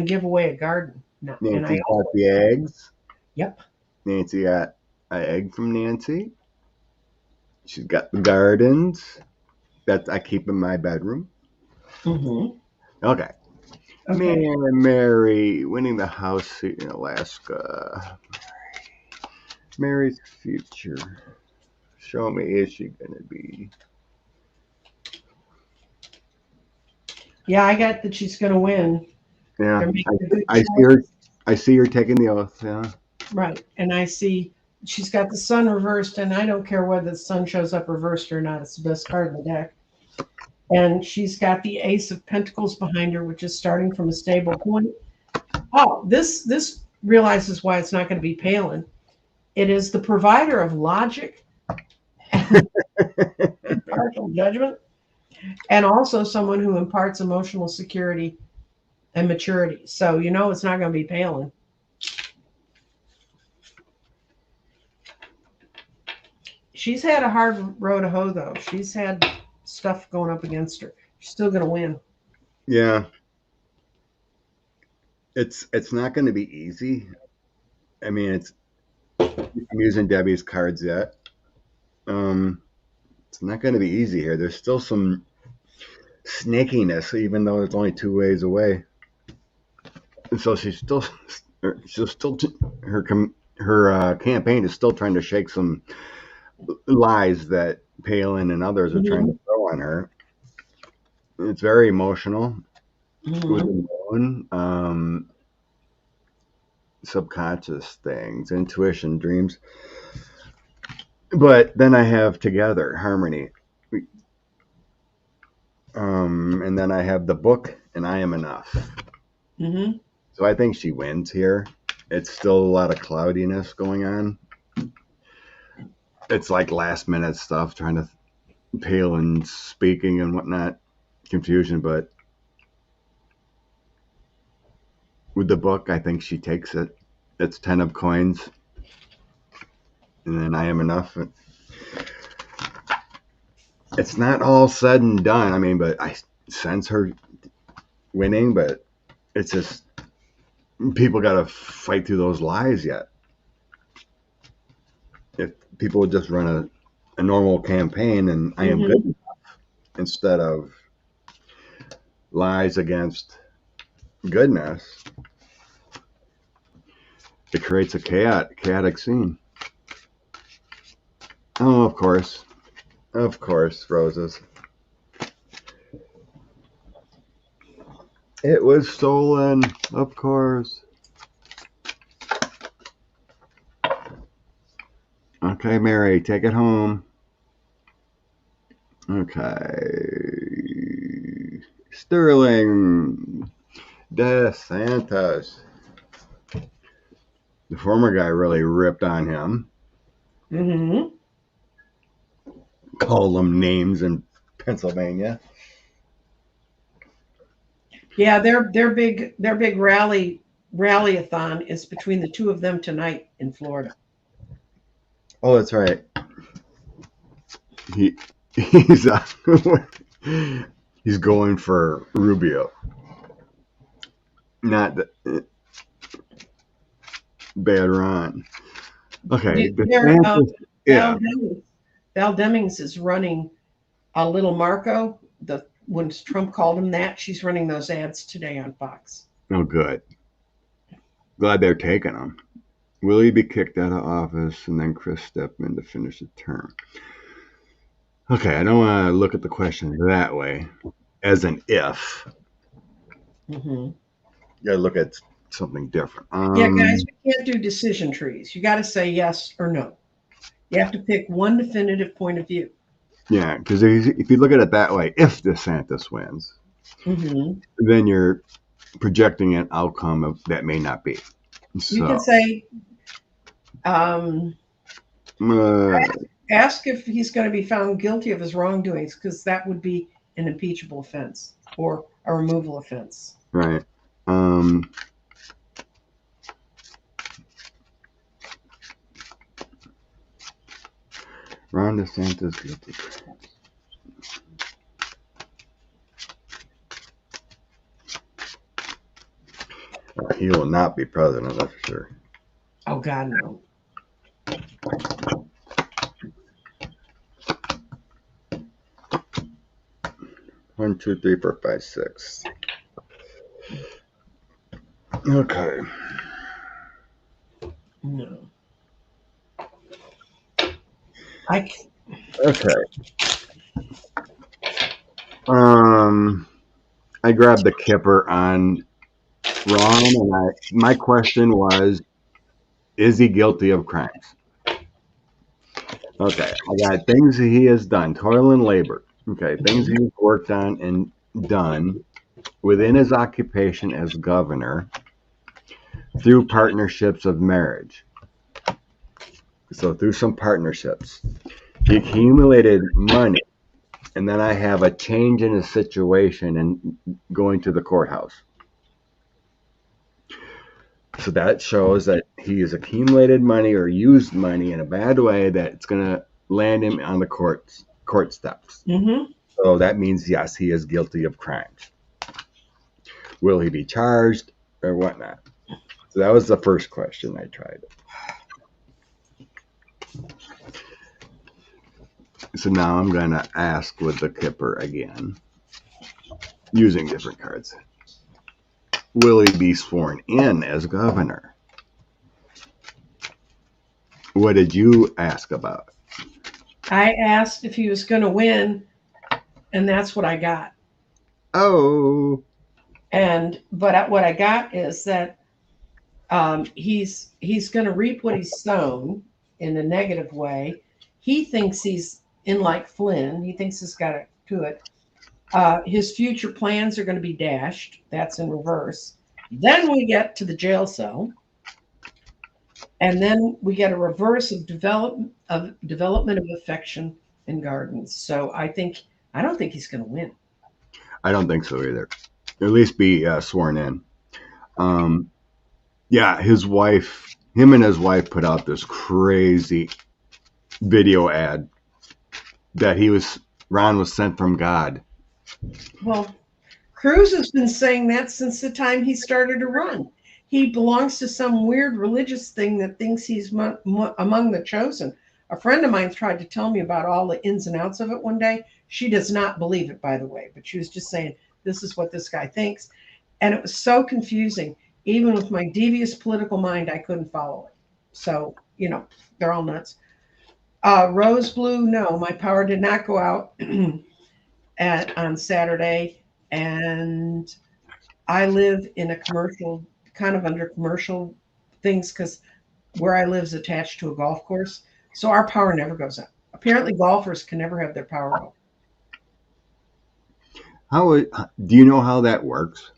give away a garden. Nancy got the eggs. Yep. Nancy got an egg from Nancy. She's got the gardens that I keep in my bedroom. Okay. Mary winning the House seat in Alaska. Mary's future. Show me, is she going to be? Yeah, I got that she's going to win. Yeah, I see her taking the oath. Yeah. Right, and I see she's got the sun reversed, and I don't care whether the sun shows up reversed or not. It's the best card in the deck. And she's got the Ace of Pentacles behind her, which is starting from a stable point. Oh, this realizes why it's not going to be Palin. It is the provider of logic and impartial judgment, and also someone who imparts emotional security and maturity. So it's not going to be Palin. She's had a hard row to hoe, though. She's had stuff going up against her. She's still going to win. Yeah. It's not going to be easy. I mean, I'm using Debbie's cards yet. It's not going to be easy here. There's still some snakiness, even though it's only 2 ways away. And so she's still her campaign is still trying to shake some lies that Palin and others are trying to throw on her. It's very emotional with the moon, subconscious things, intuition, dreams. But then I have together, harmony. And then I have the book, and I am enough. So I think she wins here. It's still a lot of cloudiness going on. It's like last minute stuff, trying to Palin speaking and whatnot, confusion. But with the book, I think she takes it. It's 10 of coins. And then I am enough. It's not all said and done. I mean, but I sense her winning, but it's just people got to fight through those lies yet. If people would just run a normal campaign and I am good enough instead of lies against goodness, it creates a chaotic scene. Oh, of course, roses. It was stolen, of course. Okay, Mary, take it home. Okay. Sterling DeSantis. The former guy really ripped on him. Called them names in Pennsylvania. Yeah, their big rally-a-thon is between the two of them tonight in Florida. Oh, that's right. He's he's going for Rubio. Not the bad Ron. Okay. Val Demings is running a little Marco. When Trump called him that, she's running those ads today on Fox. Oh, good. Glad they're taking him. Will he be kicked out of office and then Chris step in to finish the term? Okay, I don't want to look at the question that way, as an if. You got to look at something different. Yeah, guys, we can't do decision trees. You got to say yes or no. You have to pick one definitive point of view. Yeah, because if you look at it that way, if DeSantis wins, then you're projecting an outcome that may not be. So, you can say, ask if he's going to be found guilty of his wrongdoings, because that would be an impeachable offense or a removal offense. Right. Ron DeSantis guilty. He will not be president, that's for sure. Oh, God, no. One, two, three, four, five, six. Okay. No. Okay. I grabbed the Kipper on Ron, and my question was, is he guilty of crimes? Okay, I got things he has done, toil and labor. Okay, things he's worked on and done within his occupation as governor through partnerships of marriage. So through some partnerships, he accumulated money, and then I have a change in his situation and going to the courthouse. So that shows that he has accumulated money or used money in a bad way that's going to land him on the court steps. So that means, yes, he is guilty of crimes. Will he be charged or whatnot? So that was the first question I tried. So now I'm going to ask with the Kipper again. using different cards. Will he be sworn in as governor? What did you ask about? I asked if he was going to win, and that's what I got. Oh. But what I got is that he's going to reap what he's sown in a negative way. He thinks he's in like Flynn. He thinks he's got it to it. His future plans are going to be dashed. That's in reverse. Then we get to the jail cell, and then we get a reverse of development of affection and gardens. So I don't think he's going to win. I don't think so either. At least be sworn in. Yeah, him and his wife put out this crazy video ad that Ron was sent from God. Well, Cruz has been saying that since the time he started to run. He belongs to some weird religious thing that thinks he's among the chosen. A friend of mine tried to tell me about all the ins and outs of it one day. She does not believe it, by the way, but she was just saying, this is what this guy thinks. And it was so confusing. Even with my devious political mind, I couldn't follow it. So, they're all nuts. Rose blue, no, my power did not go out on Saturday. And I live in a commercial, kind of under commercial things, because where I live is attached to a golf course. So our power never goes out. Apparently golfers can never have their power go. Do you know how that works?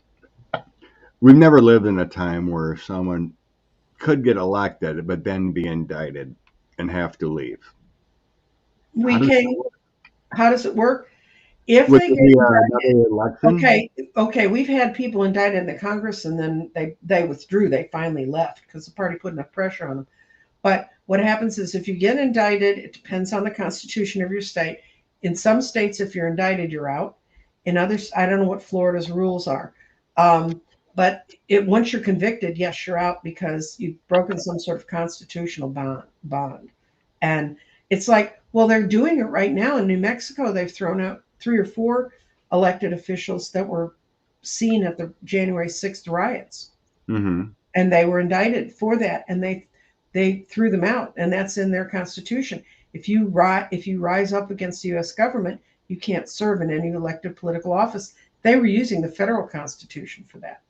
We've never lived in a time where someone could get elected, but then be indicted and have to leave. How does it work? If Would they there get be another election? Okay, we've had people indicted in the Congress, and then they withdrew. They finally left because the party put enough pressure on them. But what happens is if you get indicted, it depends on the constitution of your state. In some states, if you're indicted, you're out. In others, I don't know what Florida's rules are. But once you're convicted, yes, you're out because you've broken some sort of constitutional bond. And it's like, well, they're doing it right now in New Mexico. They've thrown out 3 or 4 elected officials that were seen at the January 6th riots. Mm-hmm. And they were indicted for that. And they threw them out. And that's in their constitution. If you rise up against the U.S. government, you can't serve in any elected political office. They were using the federal constitution for that.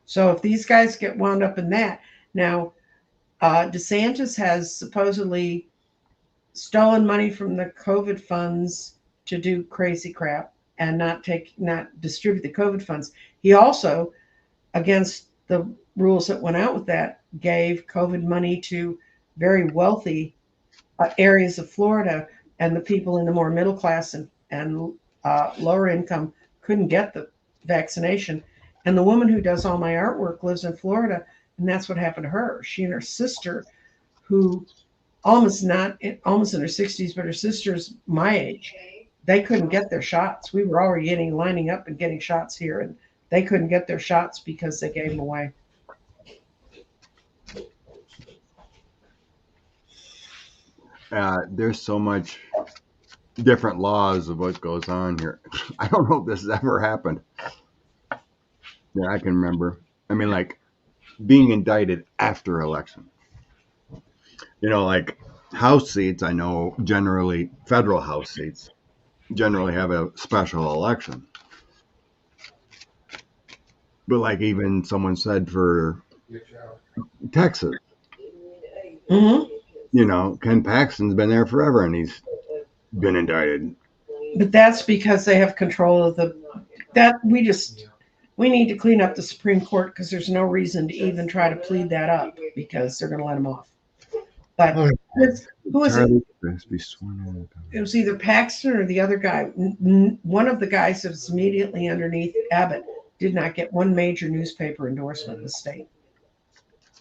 So if these guys get wound up in that, now DeSantis has supposedly stolen money from the COVID funds to do crazy crap and not distribute the COVID funds. He also, against the rules that went out with that, gave COVID money to very wealthy areas of Florida, and the people in the more middle class and lower income couldn't get the vaccination. And the woman who does all my artwork lives in Florida, and that's what happened to her. She and her sister, who almost in her 60s, but her sister's my age, they couldn't get their shots. We were already lining up and getting shots here, and they couldn't get their shots because they gave them away. There's so much different laws of what goes on here. I don't know if this has ever happened. Yeah, I can remember. I mean, like being indicted after election. Like House seats, I know generally federal House seats generally have a special election. But like even someone said for Texas, Mm-hmm. Ken Paxton's been there forever and he's been indicted. But that's because they have control of we need to clean up the Supreme Court, because there's no reason to even try to plead that up because they're going to let him off. But who was it? It was either Paxton or the other guy. One of the guys that was immediately underneath Abbott did not get one major newspaper endorsement in the state.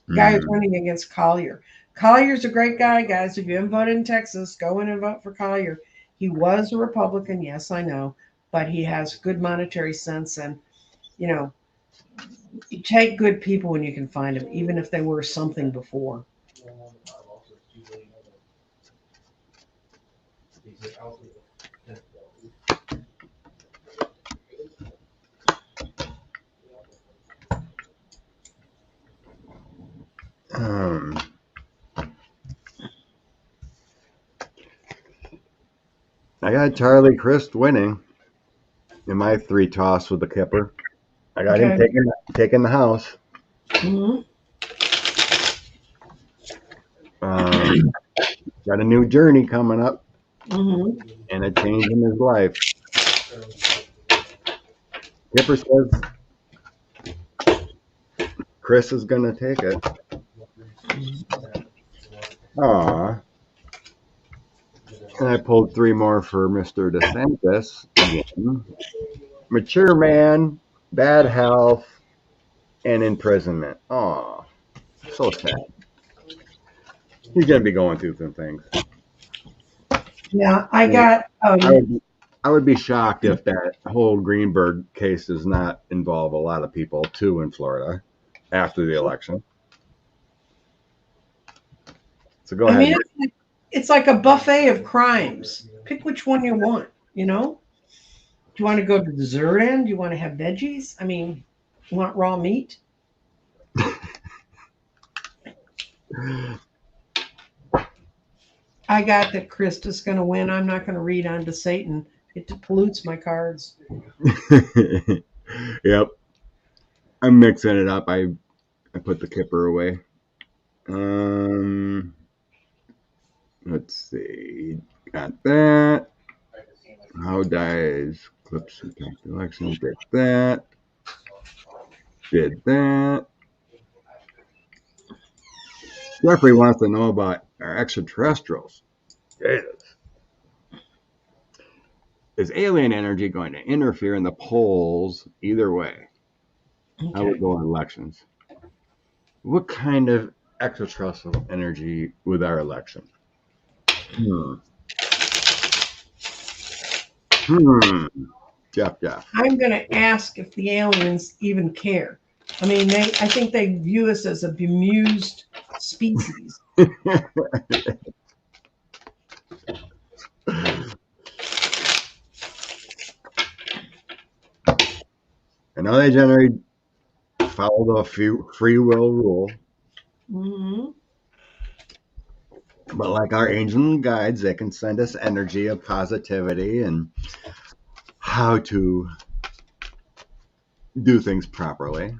The guy who's running against Collier. Collier's a great guy, guys. If you haven't voted in Texas, go in and vote for Collier. He was a Republican, yes, I know, but he has good monetary sense. And, you take good people when you can find them, even if they were something before. Um, I got Charlie Crist winning in my 3 toss with the Kipper. I got him Okay. taking the house. Mhm. Um, got a new journey coming up Mhm. and a change in his life. Kipper says Chris is going to take it. Aw. And I pulled 3 more for Mr. DeSantis again. Mature man, bad health, and imprisonment. Aw. So sad. He's going to be going through some things. Yeah, I Yeah. got. I would be shocked if that whole Greenberg case does not involve a lot of people too in Florida after the election. So go I ahead. mean, it's like a buffet of crimes. Pick which one you want. You know. Do you want to go to the dessert end? Do you want to have veggies? I mean, you want raw meat? I got that Krista's going to win. I'm not going to read on to Satan. It pollutes my cards. Yep. I'm mixing it up. I put the Kipper away. Let's see. Got that. How dies clips impact elections? Did that. Did that. Jeffrey wants to know about our extraterrestrials. Jesus. Is alien energy going to interfere in the polls either way? How would Okay. go in elections? What kind of extraterrestrial energy with our election? Hmm. Hmm. Jeff. I'm going to ask if the aliens even care. I mean, I think they view us as a bemused species. I know they generally follow the free will rule, Hmm. but like our angel guides, they can send us energy of positivity and how to do things properly.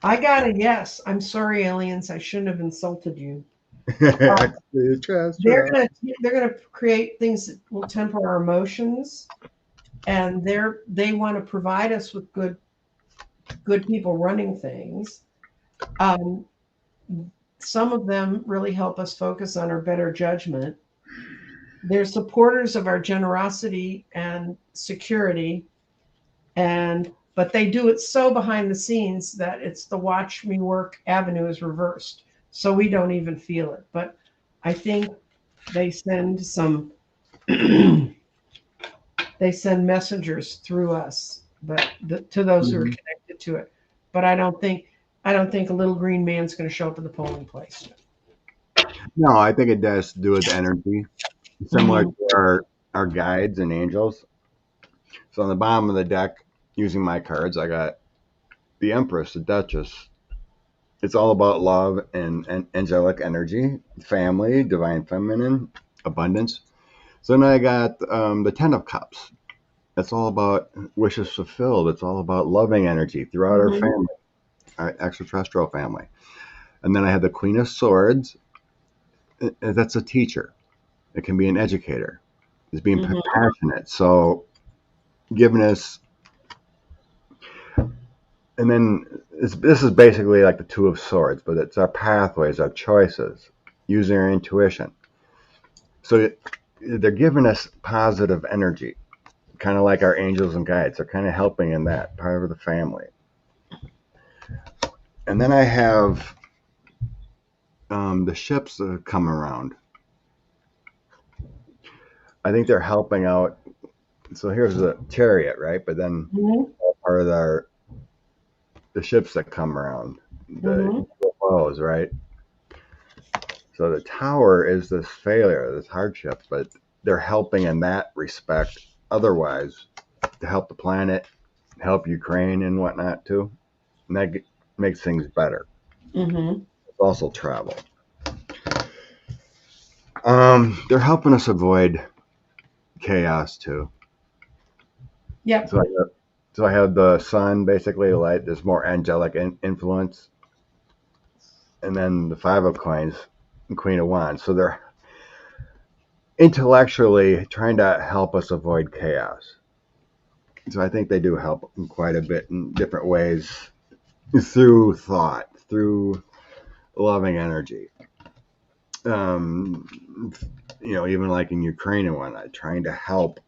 I got a yes. I'm sorry, aliens. I shouldn't have insulted you. They're Extraterrestrial. gonna they're gonna create things that will temper our emotions, and they want to provide us with good people running things. Um, some of them really help us focus on our better judgment. They're supporters of our generosity and security, and but they do it so behind the scenes that it's the watch me work avenue is reversed, so we don't even feel it. But I think they send some they send messengers through us, but to those who are Mhm. connected to it. But I don't think a little green man's going to show up in the polling place. No, I think it does do with energy, similar Mm-hmm. to our guides and angels. So on the bottom of the deck, using my cards, I got the Empress, the Duchess. It's all about love and angelic energy, family, divine feminine, abundance. So then I got the Ten of Cups. It's all about wishes fulfilled. It's all about loving energy throughout our Mm-hmm. family, our extraterrestrial family. And then I had the Queen of Swords. That's a teacher. It can be an educator. It's being Mm-hmm. passionate. So giving us, and then this is basically like the Two of Swords, but it's our pathways, our choices, using our intuition. So they're giving us positive energy, kind of like our angels and guides. They're kind of helping in that part of the family. And then I have the ships that come around. I think they're helping out So here's the chariot, right? But then Mm-hmm. part of the ships that come around, Mm-hmm. the UFOs, right? So the tower is this failure, this hardship, but they're helping in that respect. Otherwise, to help the planet, help Ukraine and whatnot too, and that makes things better. Mm-hmm. It's also travel. They're helping us avoid chaos too. Yep. So I have the sun basically light. There's more angelic influence, and then the five of coins, and Queen of Wands. So they're intellectually trying to help us avoid chaos. So I think they do help quite a bit in different ways through thought, through loving energy. Even like in Ukraine and whatnot, trying to help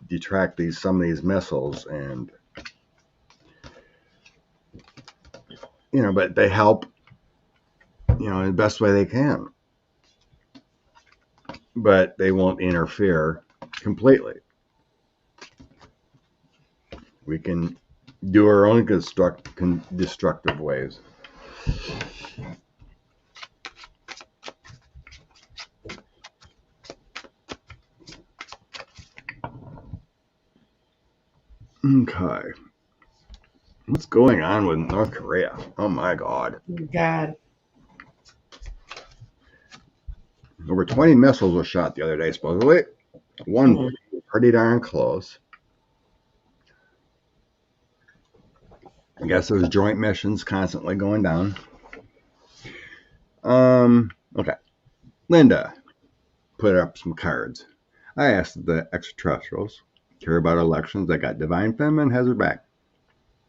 detract some of these missiles, and but they help, in the best way they can, but they won't interfere completely. We can do our own destructive ways. Okay. What's going on with North Korea? Oh my God. God. Over 20 missiles were shot the other day, supposedly. One pretty darn close. I guess there's joint missions constantly going down. Okay. Linda put up some cards. I asked the extraterrestrials, care about elections. I got Divine Feminine has her back.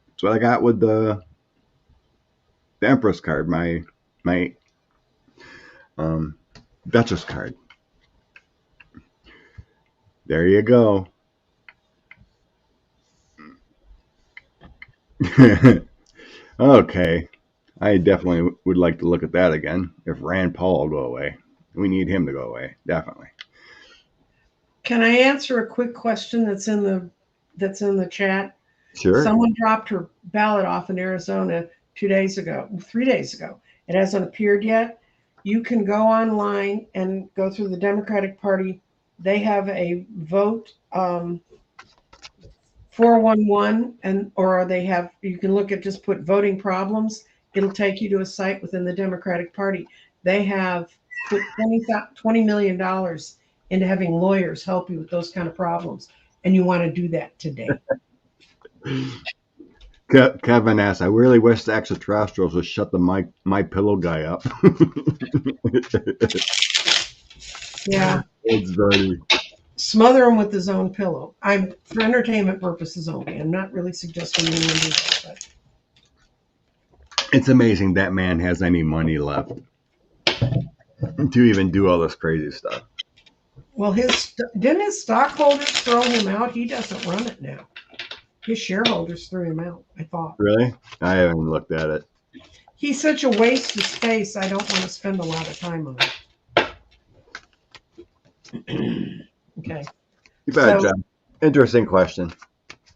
That's what I got with the Empress card, my Duchess card. There you go. Okay. I definitely would like to look at that again. If Rand Paul will go away, we need him to go away. Definitely. Can I answer a quick question that's in the chat? Sure. Someone dropped her ballot off in Arizona 3 days ago. It hasn't appeared yet. You can go online and go through the Democratic Party. They have a vote 411, you can look at, just put voting problems. It'll take you to a site within the Democratic Party. They have put $20 million into having lawyers help you with those kind of problems, and you want to do that today. Kevin asks, I really wish the extraterrestrials would shut the my pillow guy up. Yeah. It's very. Smother him with his own pillow. I'm for entertainment purposes only. I'm not really suggesting anyone do that, but It's amazing that man has any money left to even do all this crazy stuff. well, didn't his stockholders throw him out? He doesn't run it now. His shareholders threw him out, I thought. Really? I haven't looked at it. He's such a waste of space. I don't want to spend a lot of time on it. Okay. You bet, John. Interesting question.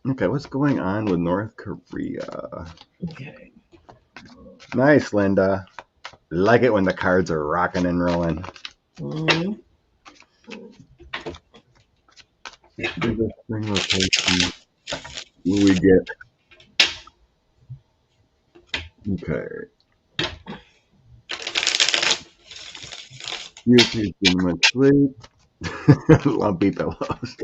Okay, what's going on with North Korea? Okay. Nice, Linda. Like it when the cards are rocking and rolling. Mm-hmm. What we get? Okay. YouTube's been much sleep. Lumpy pillows.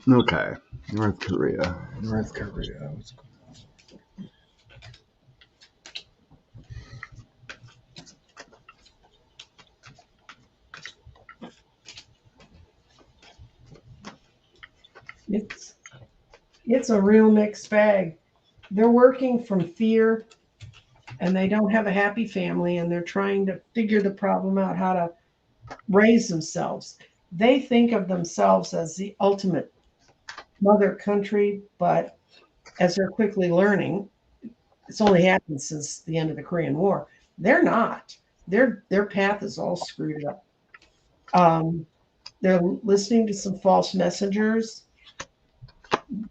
Okay. North Korea. What's going on? It's a real mixed bag. They're working from fear, and they don't have a happy family, and they're trying to figure the problem out, how to raise themselves. They think of themselves as the ultimate mother country, but as they're quickly learning, it's only happened since the end of the Korean War. They're not. Their path is all screwed up. They're listening to some false messengers.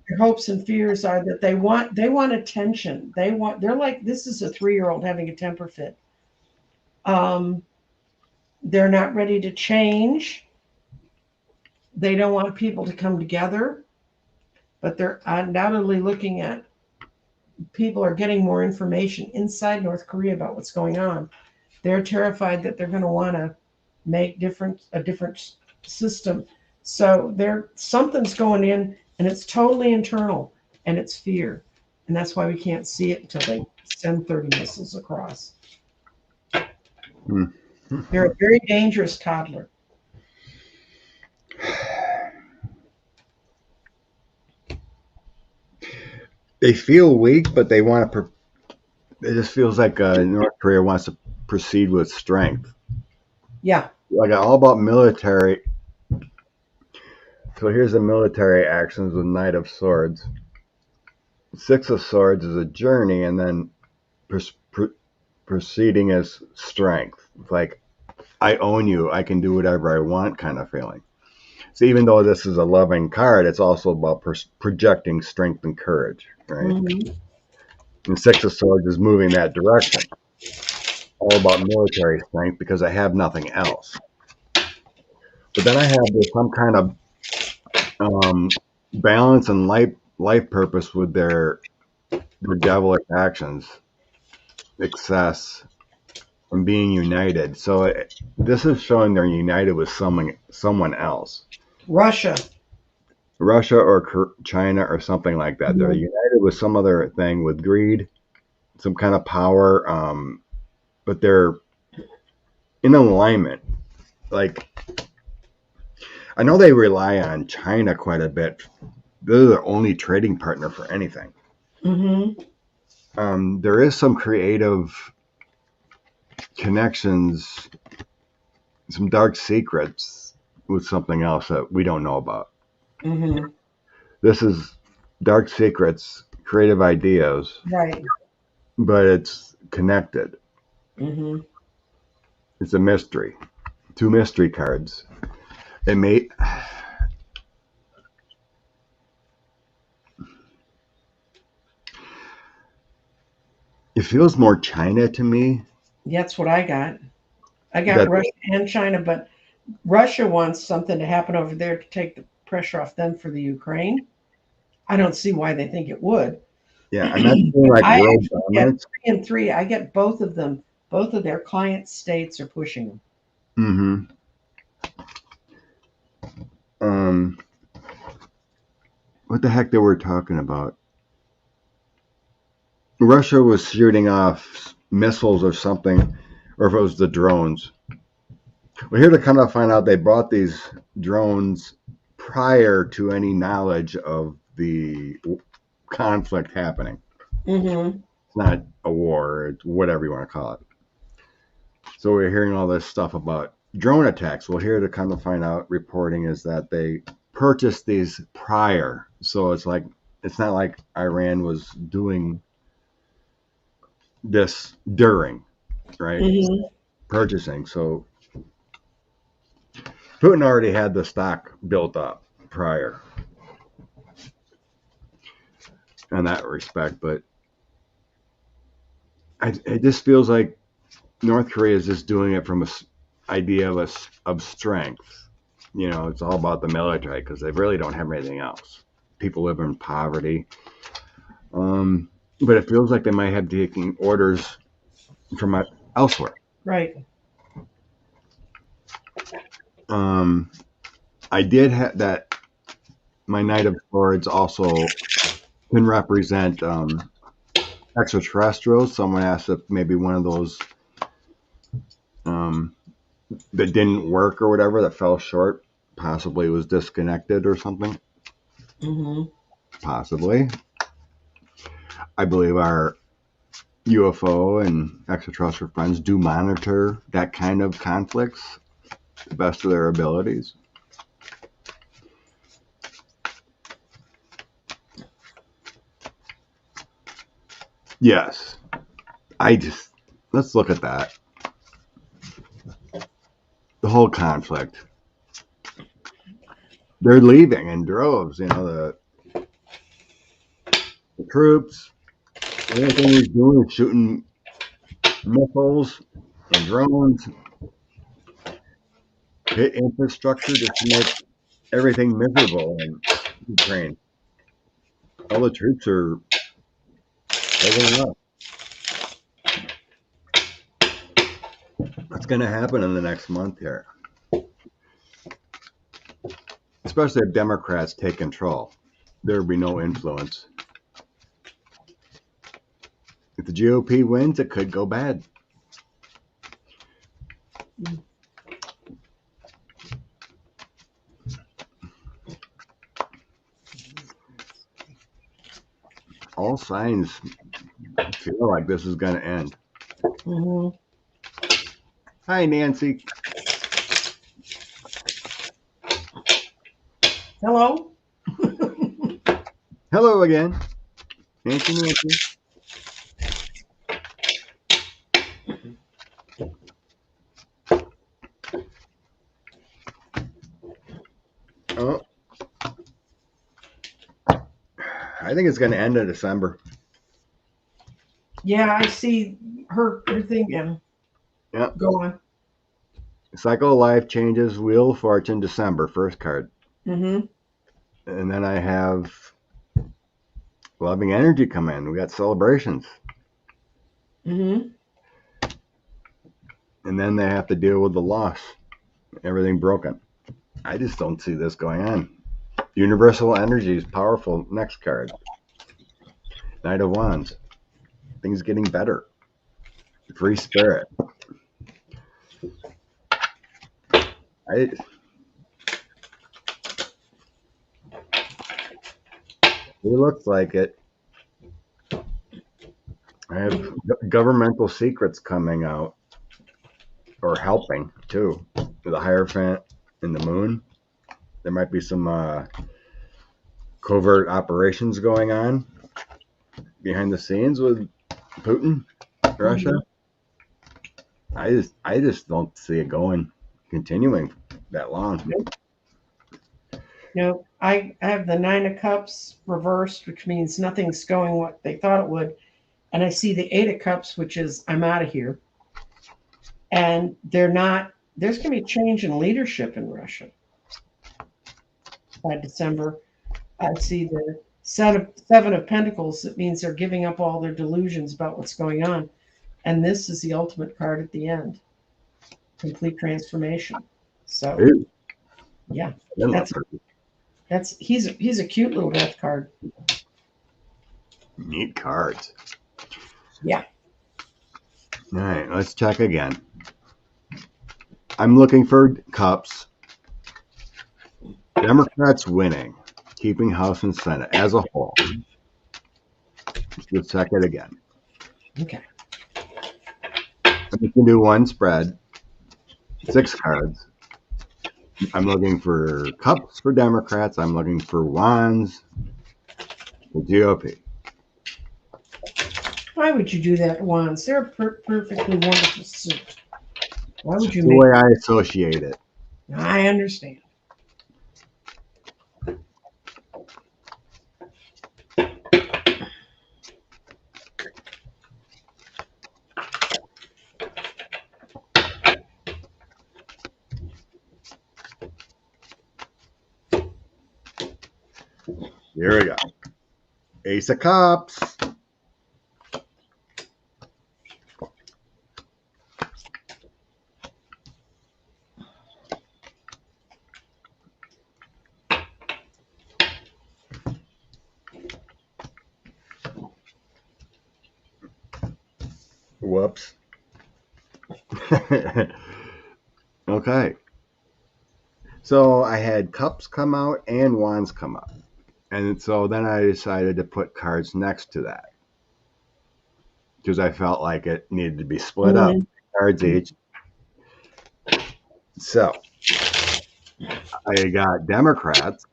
Their hopes and fears are that they want attention. They're like, this is a 3-year-old having a temper fit. They're not ready to change. They don't want people to come together, but they're undoubtedly looking at people are getting more information inside North Korea about what's going on. They're terrified that they're going to want to make a different system. So something's going in, and it's totally internal, and it's fear, and that's why we can't see it until they send 30 missiles across. They're a very dangerous toddler. They feel weak, but they want to. It just feels like North Korea wants to proceed with strength. Yeah. Like all about military. So here's the military actions with Knight of Swords. Six of Swords is a journey, and then proceeding is strength. It's like, I own you. I can do whatever I want kind of feeling. So even though this is a loving card, it's also about projecting strength and courage, right? Mm-hmm. And Six of Swords is moving that direction. All about military strength because I have nothing else. But then I have some kind of balance and life purpose with their devilish actions, excess, and being united. So this is showing they're united with someone else. Russia or China or something like that. Mm-hmm. They're united with some other thing, with greed, some kind of power, but they're in alignment. Like, I know they rely on China quite a bit. They're their only trading partner for anything. Mm-hmm. There is some creative connections, some dark secrets with something else that we don't know about. Mm-hmm. This is dark secrets, creative ideas, Right. but it's connected. Mm-hmm. It's a mystery. 2 mystery cards. It feels more China to me. That's what I got. I got Russia and China, but Russia wants something to happen over there to take the pressure off them for the Ukraine. I don't see why they think it would. Yeah, I'm not feeling like world dominance. 3 and 3. I get both of them. Both of their client states are pushing them. What the heck they were talking about? Russia was shooting off missiles or something, or if it was the drones. We're here to kind of find out they brought these drones prior to any knowledge of the conflict happening. Mm-hmm. It's not a war, it's whatever you want to call it. So we're hearing all this stuff about drone attacks. Well, here to kind of find out, reporting is that they purchased these prior. So it's not like Iran was doing this during, right? Mm-hmm. Purchasing. So Putin already had the stock built up prior in that respect, but it just feels like North Korea is just doing it from an idea of strength. You know, it's all about the military because they really don't have anything else. People live in poverty. But it feels like they might have taken orders from elsewhere. Right. I did have that. My Knight of Swords also can represent extraterrestrials. Someone asked if maybe one of those that didn't work or whatever, that fell short, possibly was disconnected or something. Mm-hmm. Possibly. I believe our UFO and extraterrestrial friends do monitor that kind of conflicts to the best of their abilities. Yes. Let's look at that. The whole conflict. they're leaving in droves. The troops. The only thing he's doing is shooting missiles and drones, hit infrastructure just to make everything miserable in Ukraine. All the troops are holding up. What's going to happen in the next month here? Especially if Democrats take control. There will be no influence. If the GOP wins, it could go bad. All signs feel like this is going to end. Mm-hmm. Hi, Nancy. Hello? Hello again. Nancy. Oh, I think it's going to end in December. Yeah, I see her thing. Yeah. Yep. Go on. Cycle of Life changes, Wheel of Fortune, December, first card. Mm-hmm. And then I have Loving Energy come in. We got Celebrations. Mm-hmm. And then they have to deal with the loss. Everything broken. I just don't see this going on. Universal Energy is powerful. Next card. Knight of Wands. Things getting better. Free Spirit. It looks like it. I have governmental secrets coming out, or helping too. The Hierophant and the Moon. There might be some covert operations going on behind the scenes with Putin, Russia. I just don't see it continuing that long. No, I have the Nine of Cups reversed, which means nothing's going what they thought it would. And I see the Eight of Cups, which is I'm out of here. And there's going to be a change in leadership in Russia by December. I see the Seven of Pentacles. It means they're giving up all their delusions about what's going on. And this is the ultimate card at the end. Complete transformation. So, Ew. yeah, he's a cute little death card. Neat cards. Yeah. All right, let's check again. I'm looking for cups. Democrats winning, keeping House and Senate as a whole. Let's check it again. Okay. We can do one spread, 6 cards. I'm looking for cups for Democrats. I'm looking for wands for GOP. Why would you do that, wands? They're a perfectly wonderful suit. Why would you The way I associate it. I understand. Here we go. Ace of Cups. Whoops. Okay. So I had cups come out and wands come out. And so then I decided to put cards next to that. Because I felt like it needed to be split up. Cards each. So I got Democrats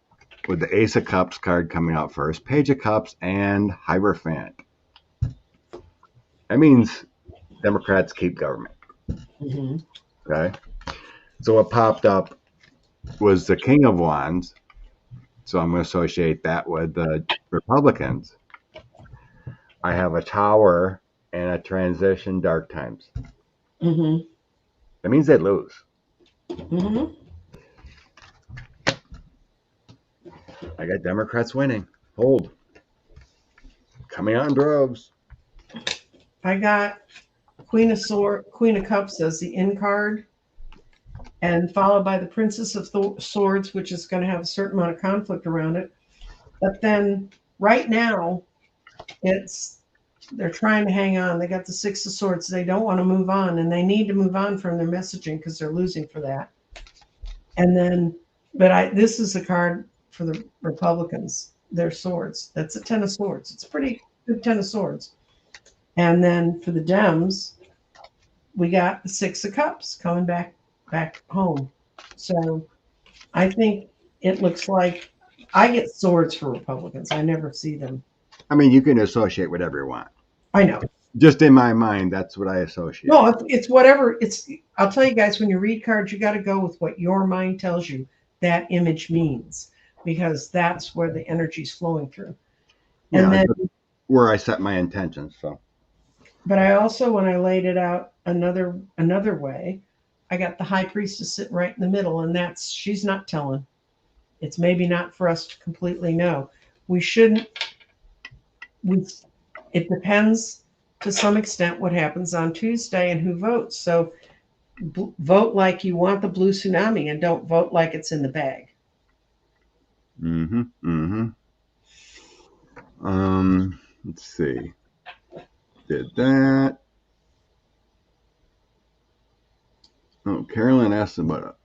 with the Ace of Cups card coming out first, Page of Cups, and Hierophant. That means Democrats keep government. Okay. So what popped up was the King of Wands So I'm going to associate that with the Republicans. I have a tower and a transition dark times. Mm-hmm. That means they lose. Mm-hmm. I got Democrats winning. Hold. Coming on droves. I got Queen of Cups as the in card, and followed by the Princess of Swords, which is going to have a certain amount of conflict around it. But then right now, they're trying to hang on. They got the Six of Swords. They don't want to move on, and they need to move on from their messaging because they're losing for that. And then, this is a card for the Republicans. Their swords. That's a Ten of Swords. It's a pretty good Ten of Swords. And then for the Dems, we got the Six of Cups coming back home. So I think it looks like I get swords for Republicans. I never see them. I mean, you can associate whatever you want. I know. Just in my mind, that's what I associate. No, it's whatever. I'll tell you guys, when you read cards, you got to go with what your mind tells you that image means, because that's where the energy's flowing through. And then, where I set my intentions. So, but I also, when I laid it out another way, I got the High Priestess sitting right in the middle, and she's not telling. It's maybe not for us to completely know. We shouldn't. It depends to some extent what happens on Tuesday and who votes. So vote like you want the blue tsunami and don't vote like it's in the bag. Let's see. Did that. Oh, Carolyn asked about it.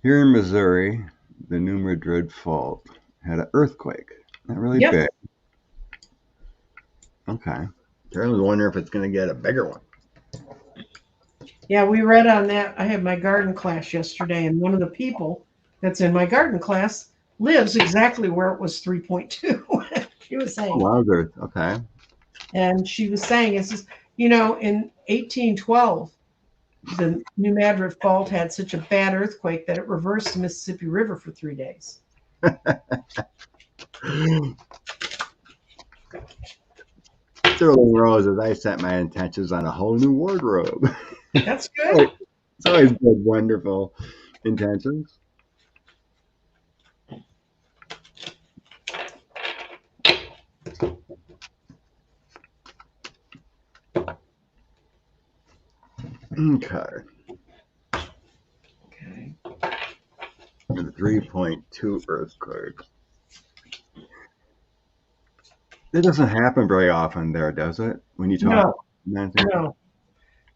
Here in Missouri, the New Madrid fault had an earthquake. Not really big. Okay. Carolyn's wondering if it's going to get a bigger one. Yeah, we read on that. I had my garden class yesterday, and one of the people that's in my garden class lives exactly where it was 3.2. She was saying. Wowzers. Okay. And she was saying, in 1812, the New Madrid fault had such a bad earthquake that it reversed the Mississippi River for 3 days. Sterling Roses, I set my intentions on a whole new wardrobe. That's good. It's always good, wonderful intentions. Okay. The 3.2 earthquake. It doesn't happen very often there, does it? When you talk.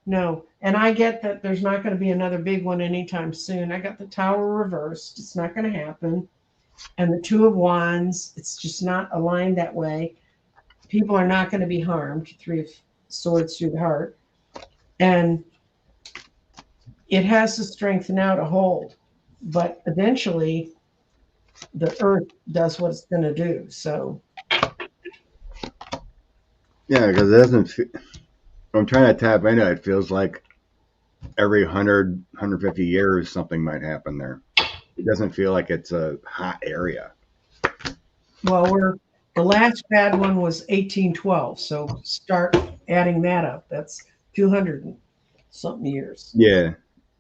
No. And I get that there's not going to be another big one anytime soon. I got the Tower reversed. It's not going to happen. And the Two of Wands, it's just not aligned that way. People are not going to be harmed. Three of Swords through the heart. And it has to strengthen out a hold. But eventually, the earth does what it's going to do. So. Yeah, because it doesn't feel, I'm trying to tap into it. It feels like every 100, 150 years something might happen there. It doesn't feel like it's a hot area. Well, the last bad one was 1812, so start adding that up. That's 200 and something years. Yeah,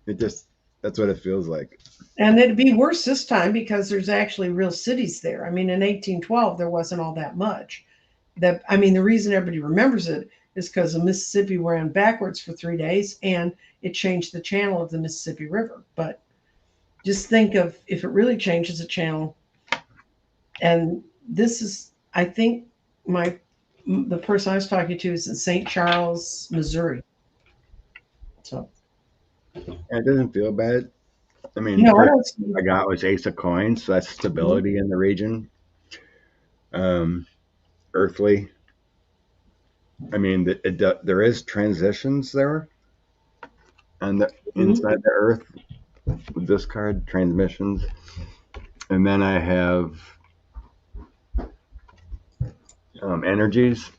that's what it feels like. And it'd be worse this time because there's actually real cities there. I mean, in 1812, there wasn't all that much. The reason everybody remembers it is because the Mississippi ran backwards for 3 days and it changed the channel of the Mississippi River. But just think of if it really changes the channel. And this is, I think, the person I was talking to is in St. Charles, Missouri. So it doesn't feel bad. I mean, I got was Ace of Coins, so that's stability in the region. Earthly. I mean, there is transitions there, and inside the Earth with this card, transmissions, and then I have energies,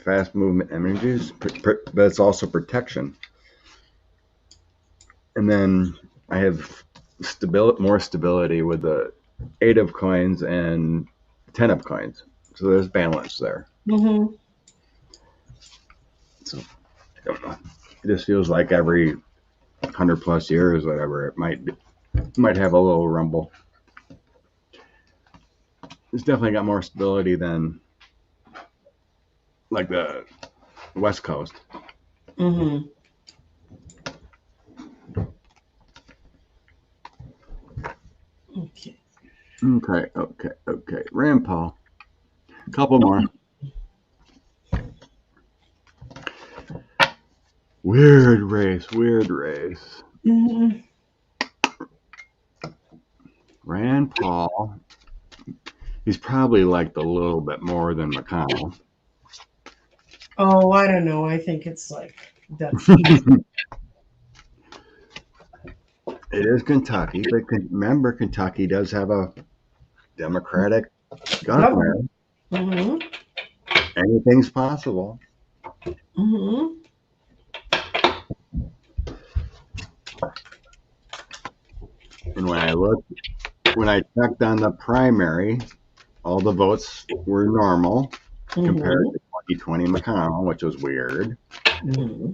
fast movement energies, but it's also protection. And then I have more stability with the 8 of coins and 10 of coins. So there's balance there. Mm-hmm. So I don't know. It just feels like every 100 plus years, whatever, it might have a little rumble. It's definitely got more stability than like the West Coast. Mm-hmm. Okay. Okay. Rand Paul. Couple more. Weird race. Mm-hmm. Rand Paul. He's probably liked a little bit more than McConnell. Oh, I don't know. I think it's like that's It is Kentucky, but remember, Kentucky does have a Democratic governor. government. Mm-hmm. Anything's possible. Mm-hmm. And when I checked on the primary, all the votes were normal compared Mm-hmm. to 2020 McConnell, which was weird. Mm-hmm.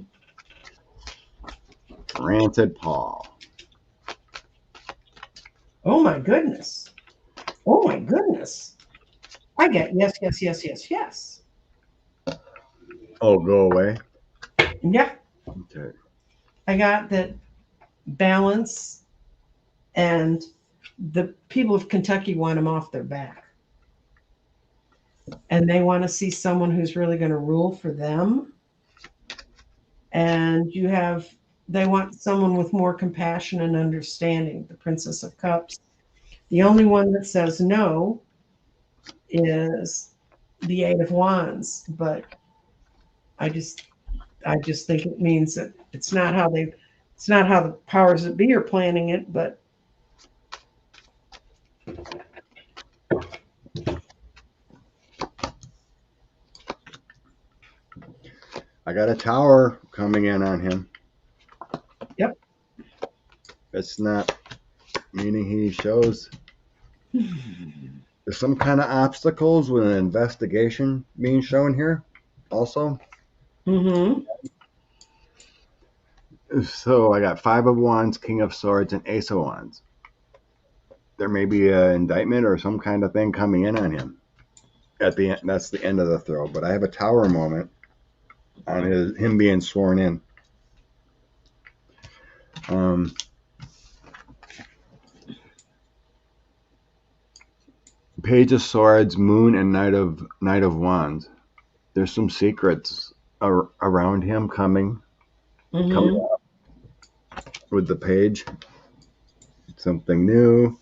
Rancid Paul. Oh my goodness. Oh my goodness. I get yes. Oh, go away. Yeah. Okay. I got that balance, and the people of Kentucky want him off their back. And they want to see someone who's really going to rule for them. And they want someone with more compassion and understanding, the Princess of Cups. The only one that says no is the Eight of Wands, but I just think it means that it's not how the powers that be are planning it, but I got a tower coming in on him. yep. It's not meaning he shows there's some kind of obstacles with an investigation being shown here also. Mm-hmm. So I got 5 of Wands, King of Swords, and Ace of Wands. There may be an indictment or some kind of thing coming in on him. At the end, that's the end of the throw. But I have a tower moment on him being sworn in. Page of Swords, Moon, and Knight of Wands. There's some secrets around him coming Mm-hmm. up with the page. Something new.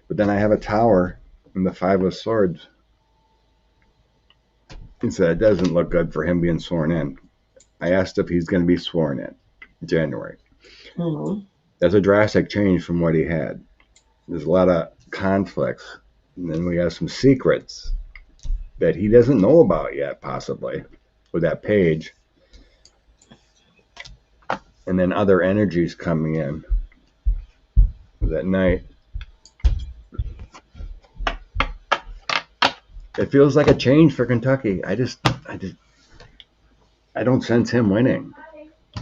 But then I have a tower and the 5 of Swords. He said it doesn't look good for him being sworn in. I asked if he's going to be sworn in January. Mm-hmm. That's a drastic change from what he had. There's a lot of conflicts. And then we have some secrets that he doesn't know about yet, possibly, with that page. And then other energies coming in that night. It feels like a change for Kentucky. I don't sense him winning.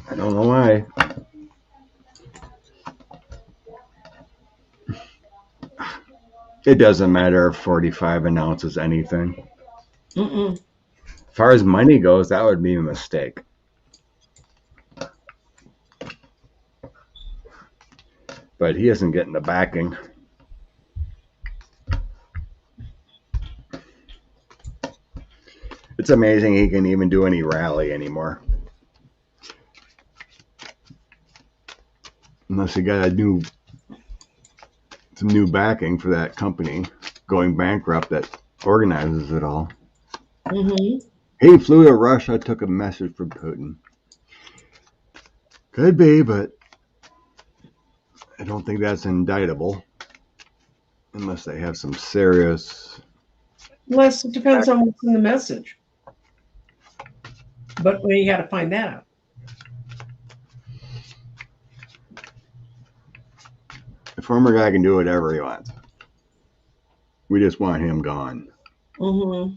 I don't know why. It doesn't matter if 45 announces anything. Mm-mm. As far as money goes, that would be a mistake. But he isn't getting the backing. It's amazing he can even do any rally anymore. Unless he got some new backing for that company going bankrupt that organizes it all. Mm-hmm. He flew to Russia, took a message from Putin. Could be, but I don't think that's indictable. Unless they have some serious... Unless it depends on what's in the message. But you got to find that out. The former guy can do whatever he wants. We just want him gone. Mm-hmm.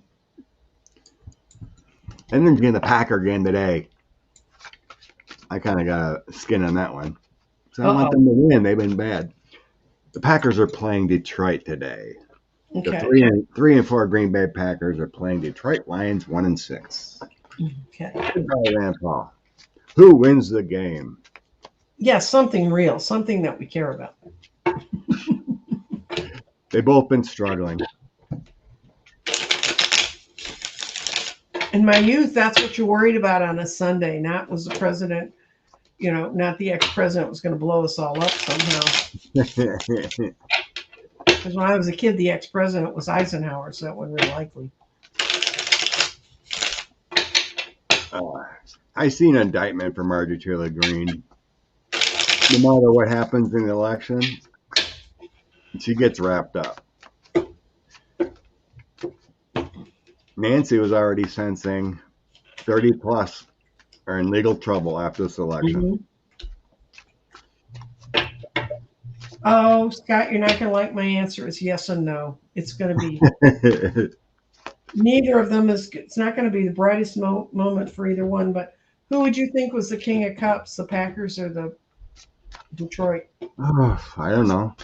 And then again, the Packer game today. I kind of got a skin on that one. So I want them to win. They've been bad. The Packers are playing Detroit today. The Okay. 3-4 Green Bay Packers are playing Detroit Lions 1-6. Okay. Goodbye, Rand Paul. Who wins the game? Yes, something real, something that we care about. They've both been struggling. In my youth, that's what you're worried about on a Sunday. Not was the president, not the ex-president was going to blow us all up somehow. Because when I was a kid, the ex-president was Eisenhower, so that wasn't really likely. I seen an indictment for Marjorie Taylor Greene. No matter what happens in the election, she gets wrapped up. Nancy was already sensing 30 plus are in legal trouble after this election. Mm-hmm. Oh, Scott, you're not going to like my answer. It's yes and no. It's going to be neither of them is. It's not going to be the brightest moment for either one. But who would you think was the king of cups, the Packers or the Detroit? Oh, I don't know.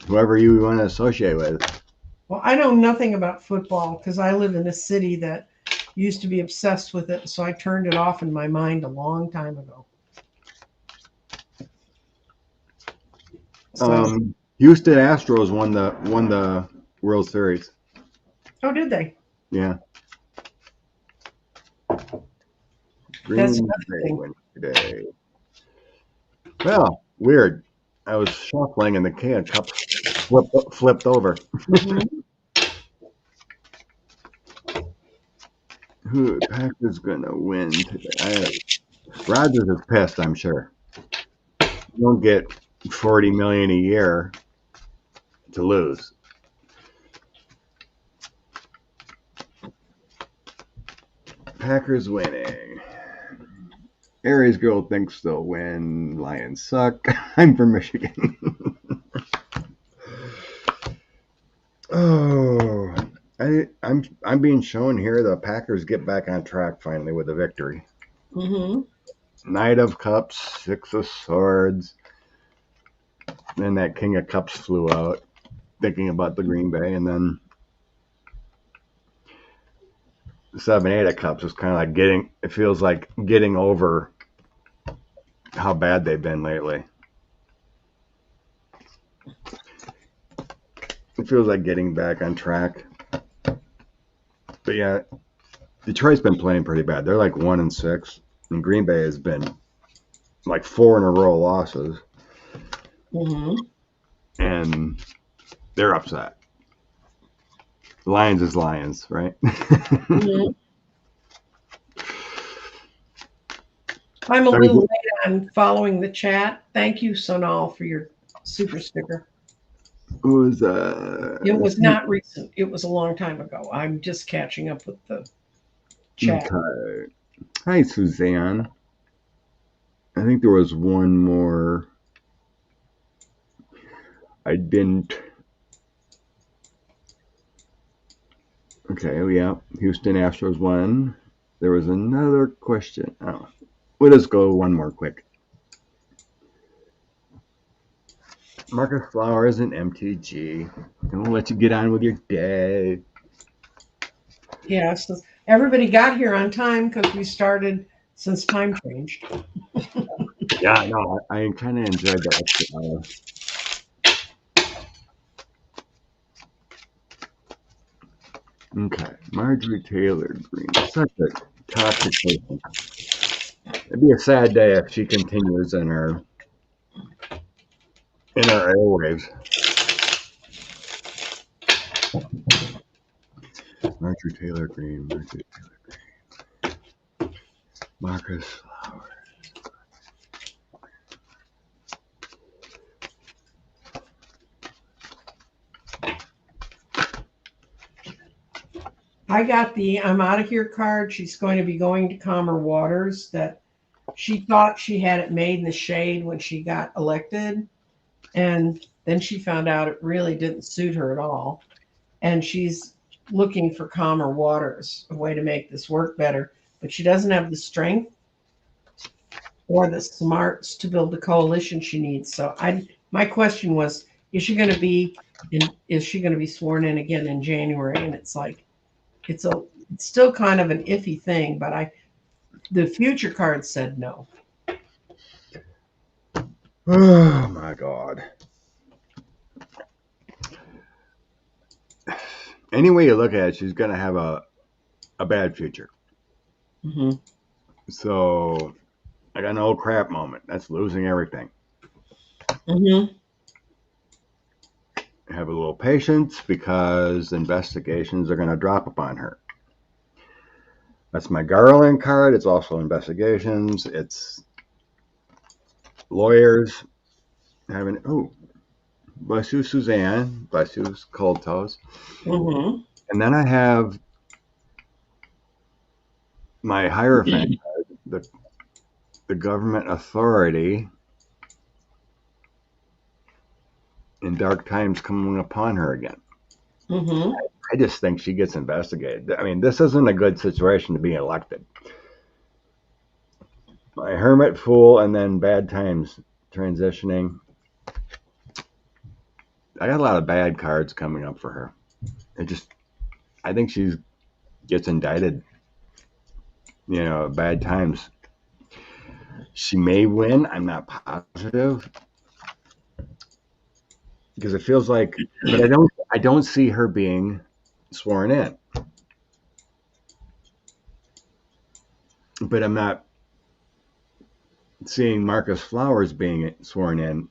Whoever you want to associate with. Well, I know nothing about football because I live in a city that used to be obsessed with it. So I turned it off in my mind a long time ago. So, Houston Astros won the World Series. Oh, did they? Yeah. That's Green another Bay thing. win today. Well, weird. I was shuffling and the can cup flipped over. Mm-hmm. Who Packers gonna win today? Rodgers is pissed, I'm sure. You don't get $40 million a year to lose. Packers winning. Aries girl thinks they'll win. Lions suck. I'm from Michigan. Oh, I'm being shown here the Packers get back on track finally with a victory. Mm-hmm. Knight of Cups, Six of Swords. Then that King of Cups flew out, thinking about the Green Bay, and then 7, 8 of Cups is kind of like it feels like getting over how bad they've been lately. It feels like getting back on track. But yeah, Detroit's been playing pretty bad. They're like 1-6, and Green Bay has been like 4 in a row losses. Mm-hmm. And they're upset. Lions is Lions, right? Mm-hmm. I'm a little late on following the chat. Thank you, Sonal, for your super sticker. It was not recent. It was a long time ago. I'm just catching up with the chat. Okay. Hi, Suzanne. I think there was one more. I didn't. Okay, yeah. Houston Astros won. There was another question. Oh, we'll just go one more quick. Marcus Flowers and MTG. And we'll let you get on with your day. Yeah, so everybody got here on time because we started since time changed. Yeah, no, I kind of enjoyed that extra hour. Okay, Marjorie Taylor Greene, such a toxic person. It'd be a sad day if she continues in our airwaves. Marjorie Taylor Greene, Marcus Flowers. I got the I'm out of here card. She's going to be going to calmer waters. That she thought she had it made in the shade when she got elected. And then she found out it really didn't suit her at all. and she's looking for calmer waters, a way to make this work better. But she doesn't have the strength or the smarts to build the coalition she needs. So my question was, is she going to be sworn in again in January? And it's like, it's still kind of an iffy thing, but the future card said no. Oh my God. Any way you look at it, she's going to have a bad future. Mm-hmm. So, I got an old crap moment. That's losing everything. Mm-hmm. Have a little patience because investigations are going to drop upon her. That's my Garland card. It's also investigations. It's lawyers having, oh, bless you, Suzanne. Bless you, Cold Toes. Mm-hmm. And then I have my Hierophant card, the government authority in dark times coming upon her again. Mm-hmm. I just think she gets investigated. I mean, this isn't a good situation to be elected. My Hermit, Fool, and then bad times transitioning. I got a lot of bad cards coming up for her. I think she gets indicted. Bad times. She may win. I'm not positive because it feels like, but I don't see her being sworn in. But I'm not seeing Marcus Flowers being sworn in.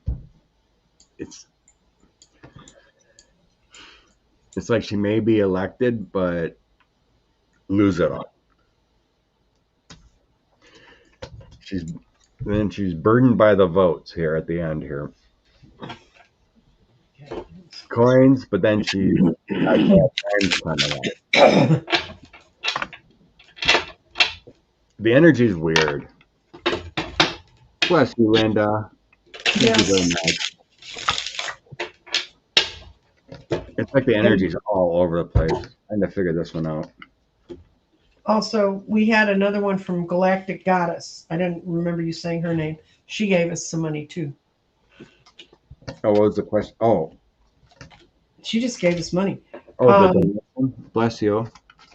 It's like she may be elected, but lose it all. She's burdened by the votes here at the end here. Coins, but then she the energy is weird. Bless you, Linda. Thank you very much. It's like the energy's all over the place. Trying to figure this one out. Also, we had another one from Galactic Goddess. I didn't remember you saying her name. She gave us some money too. Oh, what was the question? Oh. She just gave us money. Oh, bless you.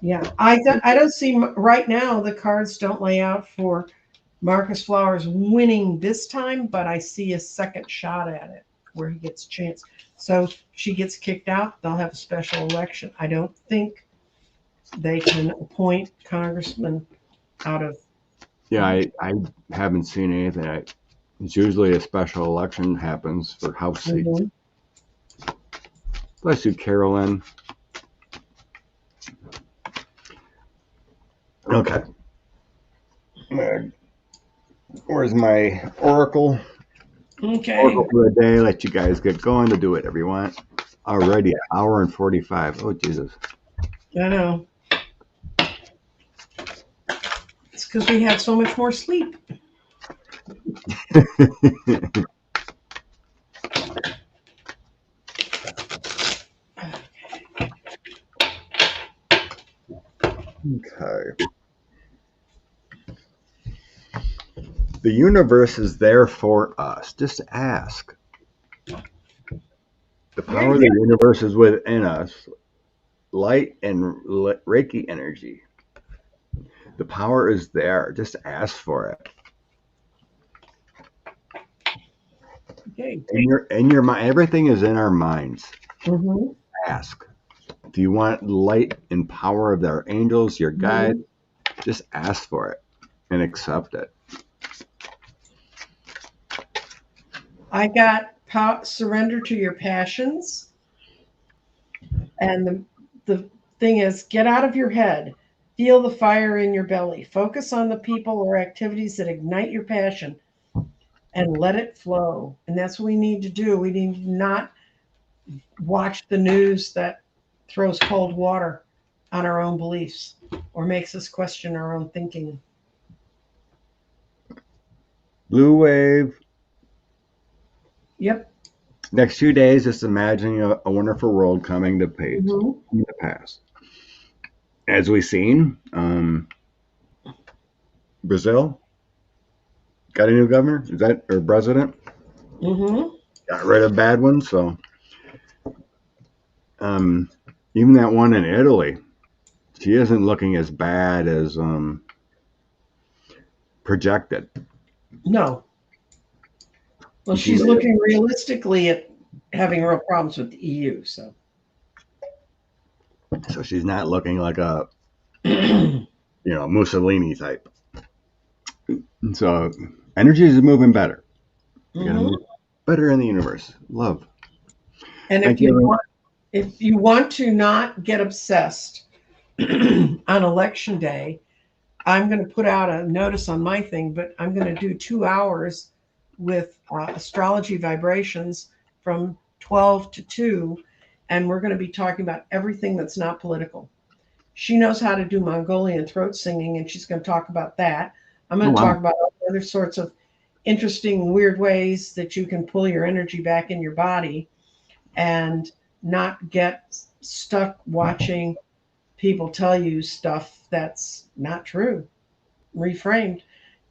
Yeah, I don't see right now the cards don't lay out for Marcus Flowers winning this time, but I see a second shot at it where he gets a chance. So she gets kicked out, they'll have a special election. I don't think they can appoint congressmen out of. Yeah, I haven't seen anything. It's usually a special election happens for House seats. Mm-hmm. Bless you, Carolyn. Okay. Where's my oracle? Okay. Oracle for the day. Let you guys get going to do whatever you want. Already an hour and 45. Oh, Jesus. I know. It's because we have so much more sleep. Okay. The universe is there for us. Just ask. The power of the universe is within us. Light and Reiki energy. The power is there. Just ask for it. Okay. In your mind, everything is in our minds. Mm-hmm. Ask. Do you want light and power of our angels, your guide? Mm-hmm. Just ask for it and accept it. I got surrender to your passions. And the thing is, get out of your head. Feel the fire in your belly. Focus on the people or activities that ignite your passion and let it flow. And that's what we need to do. We need to not watch the news that throws cold water on our own beliefs or makes us question our own thinking. Blue wave. Yep. Next 2 days, just imagining a wonderful world coming to Mhm. pass. As we've seen, Brazil got a new governor. Is that or president? Mhm. Got rid of bad ones. So um, even that one in Italy, she isn't looking as bad as projected. No. Well, She she's may looking realistically at having real problems with the EU. So. so she's not looking like a Mhm. Mussolini type. So energy is moving better. We're gonna move better in the universe. Love. And Thank you, everyone. if you want to not get obsessed on election day, I'm going to put out a notice on my thing, but I'm going to do 2 hours with astrology vibrations from 12 to 2, and we're going to be talking about everything that's not political. She knows how to do Mongolian throat singing, and she's going to talk about that. I'm Oh going to wow. talk about other sorts of interesting, weird ways that you can pull your energy back in your body and not get stuck watching people tell you stuff that's not true, reframed.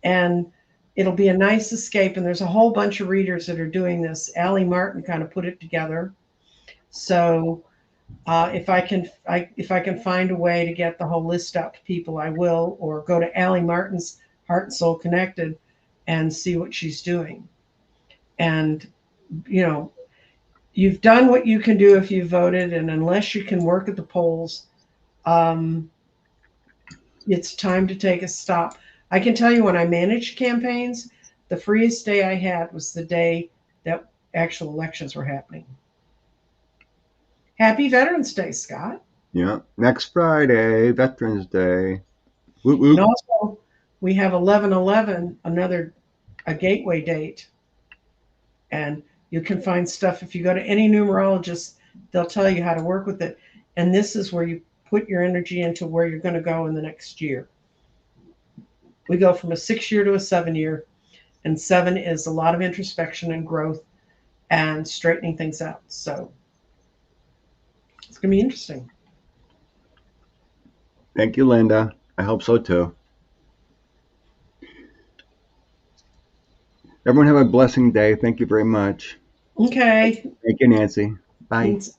And it'll be a nice escape. And there's a whole bunch of readers that are doing this. Allie Martin kind of put it together. So if I can find a way to get the whole list out to people, I will, or go to Allie Martin's Heart and Soul Connected and see what she's doing. And you know, you've done what you can do if you voted, and unless you can work at the polls, um, it's time to take a stop. I can tell you when I managed campaigns, the freest day I had was the day that actual elections were happening. Happy Veterans Day, Scott. Yeah. Next Friday, Veterans Day. Whoop And whoop. also, we have 11/11, another a gateway date, and you can find stuff if you go to any numerologist, they'll tell you how to work with it. And this is where you put your energy into where you're going to go in the next year. We go from a 6 year to a 7 year, and 7 is a lot of introspection and growth and straightening things out. So it's going to be interesting. Thank you, Linda. I hope so too. Everyone have a blessing day. Thank you very much. Okay. Thank you, Nancy. Bye. Thanks.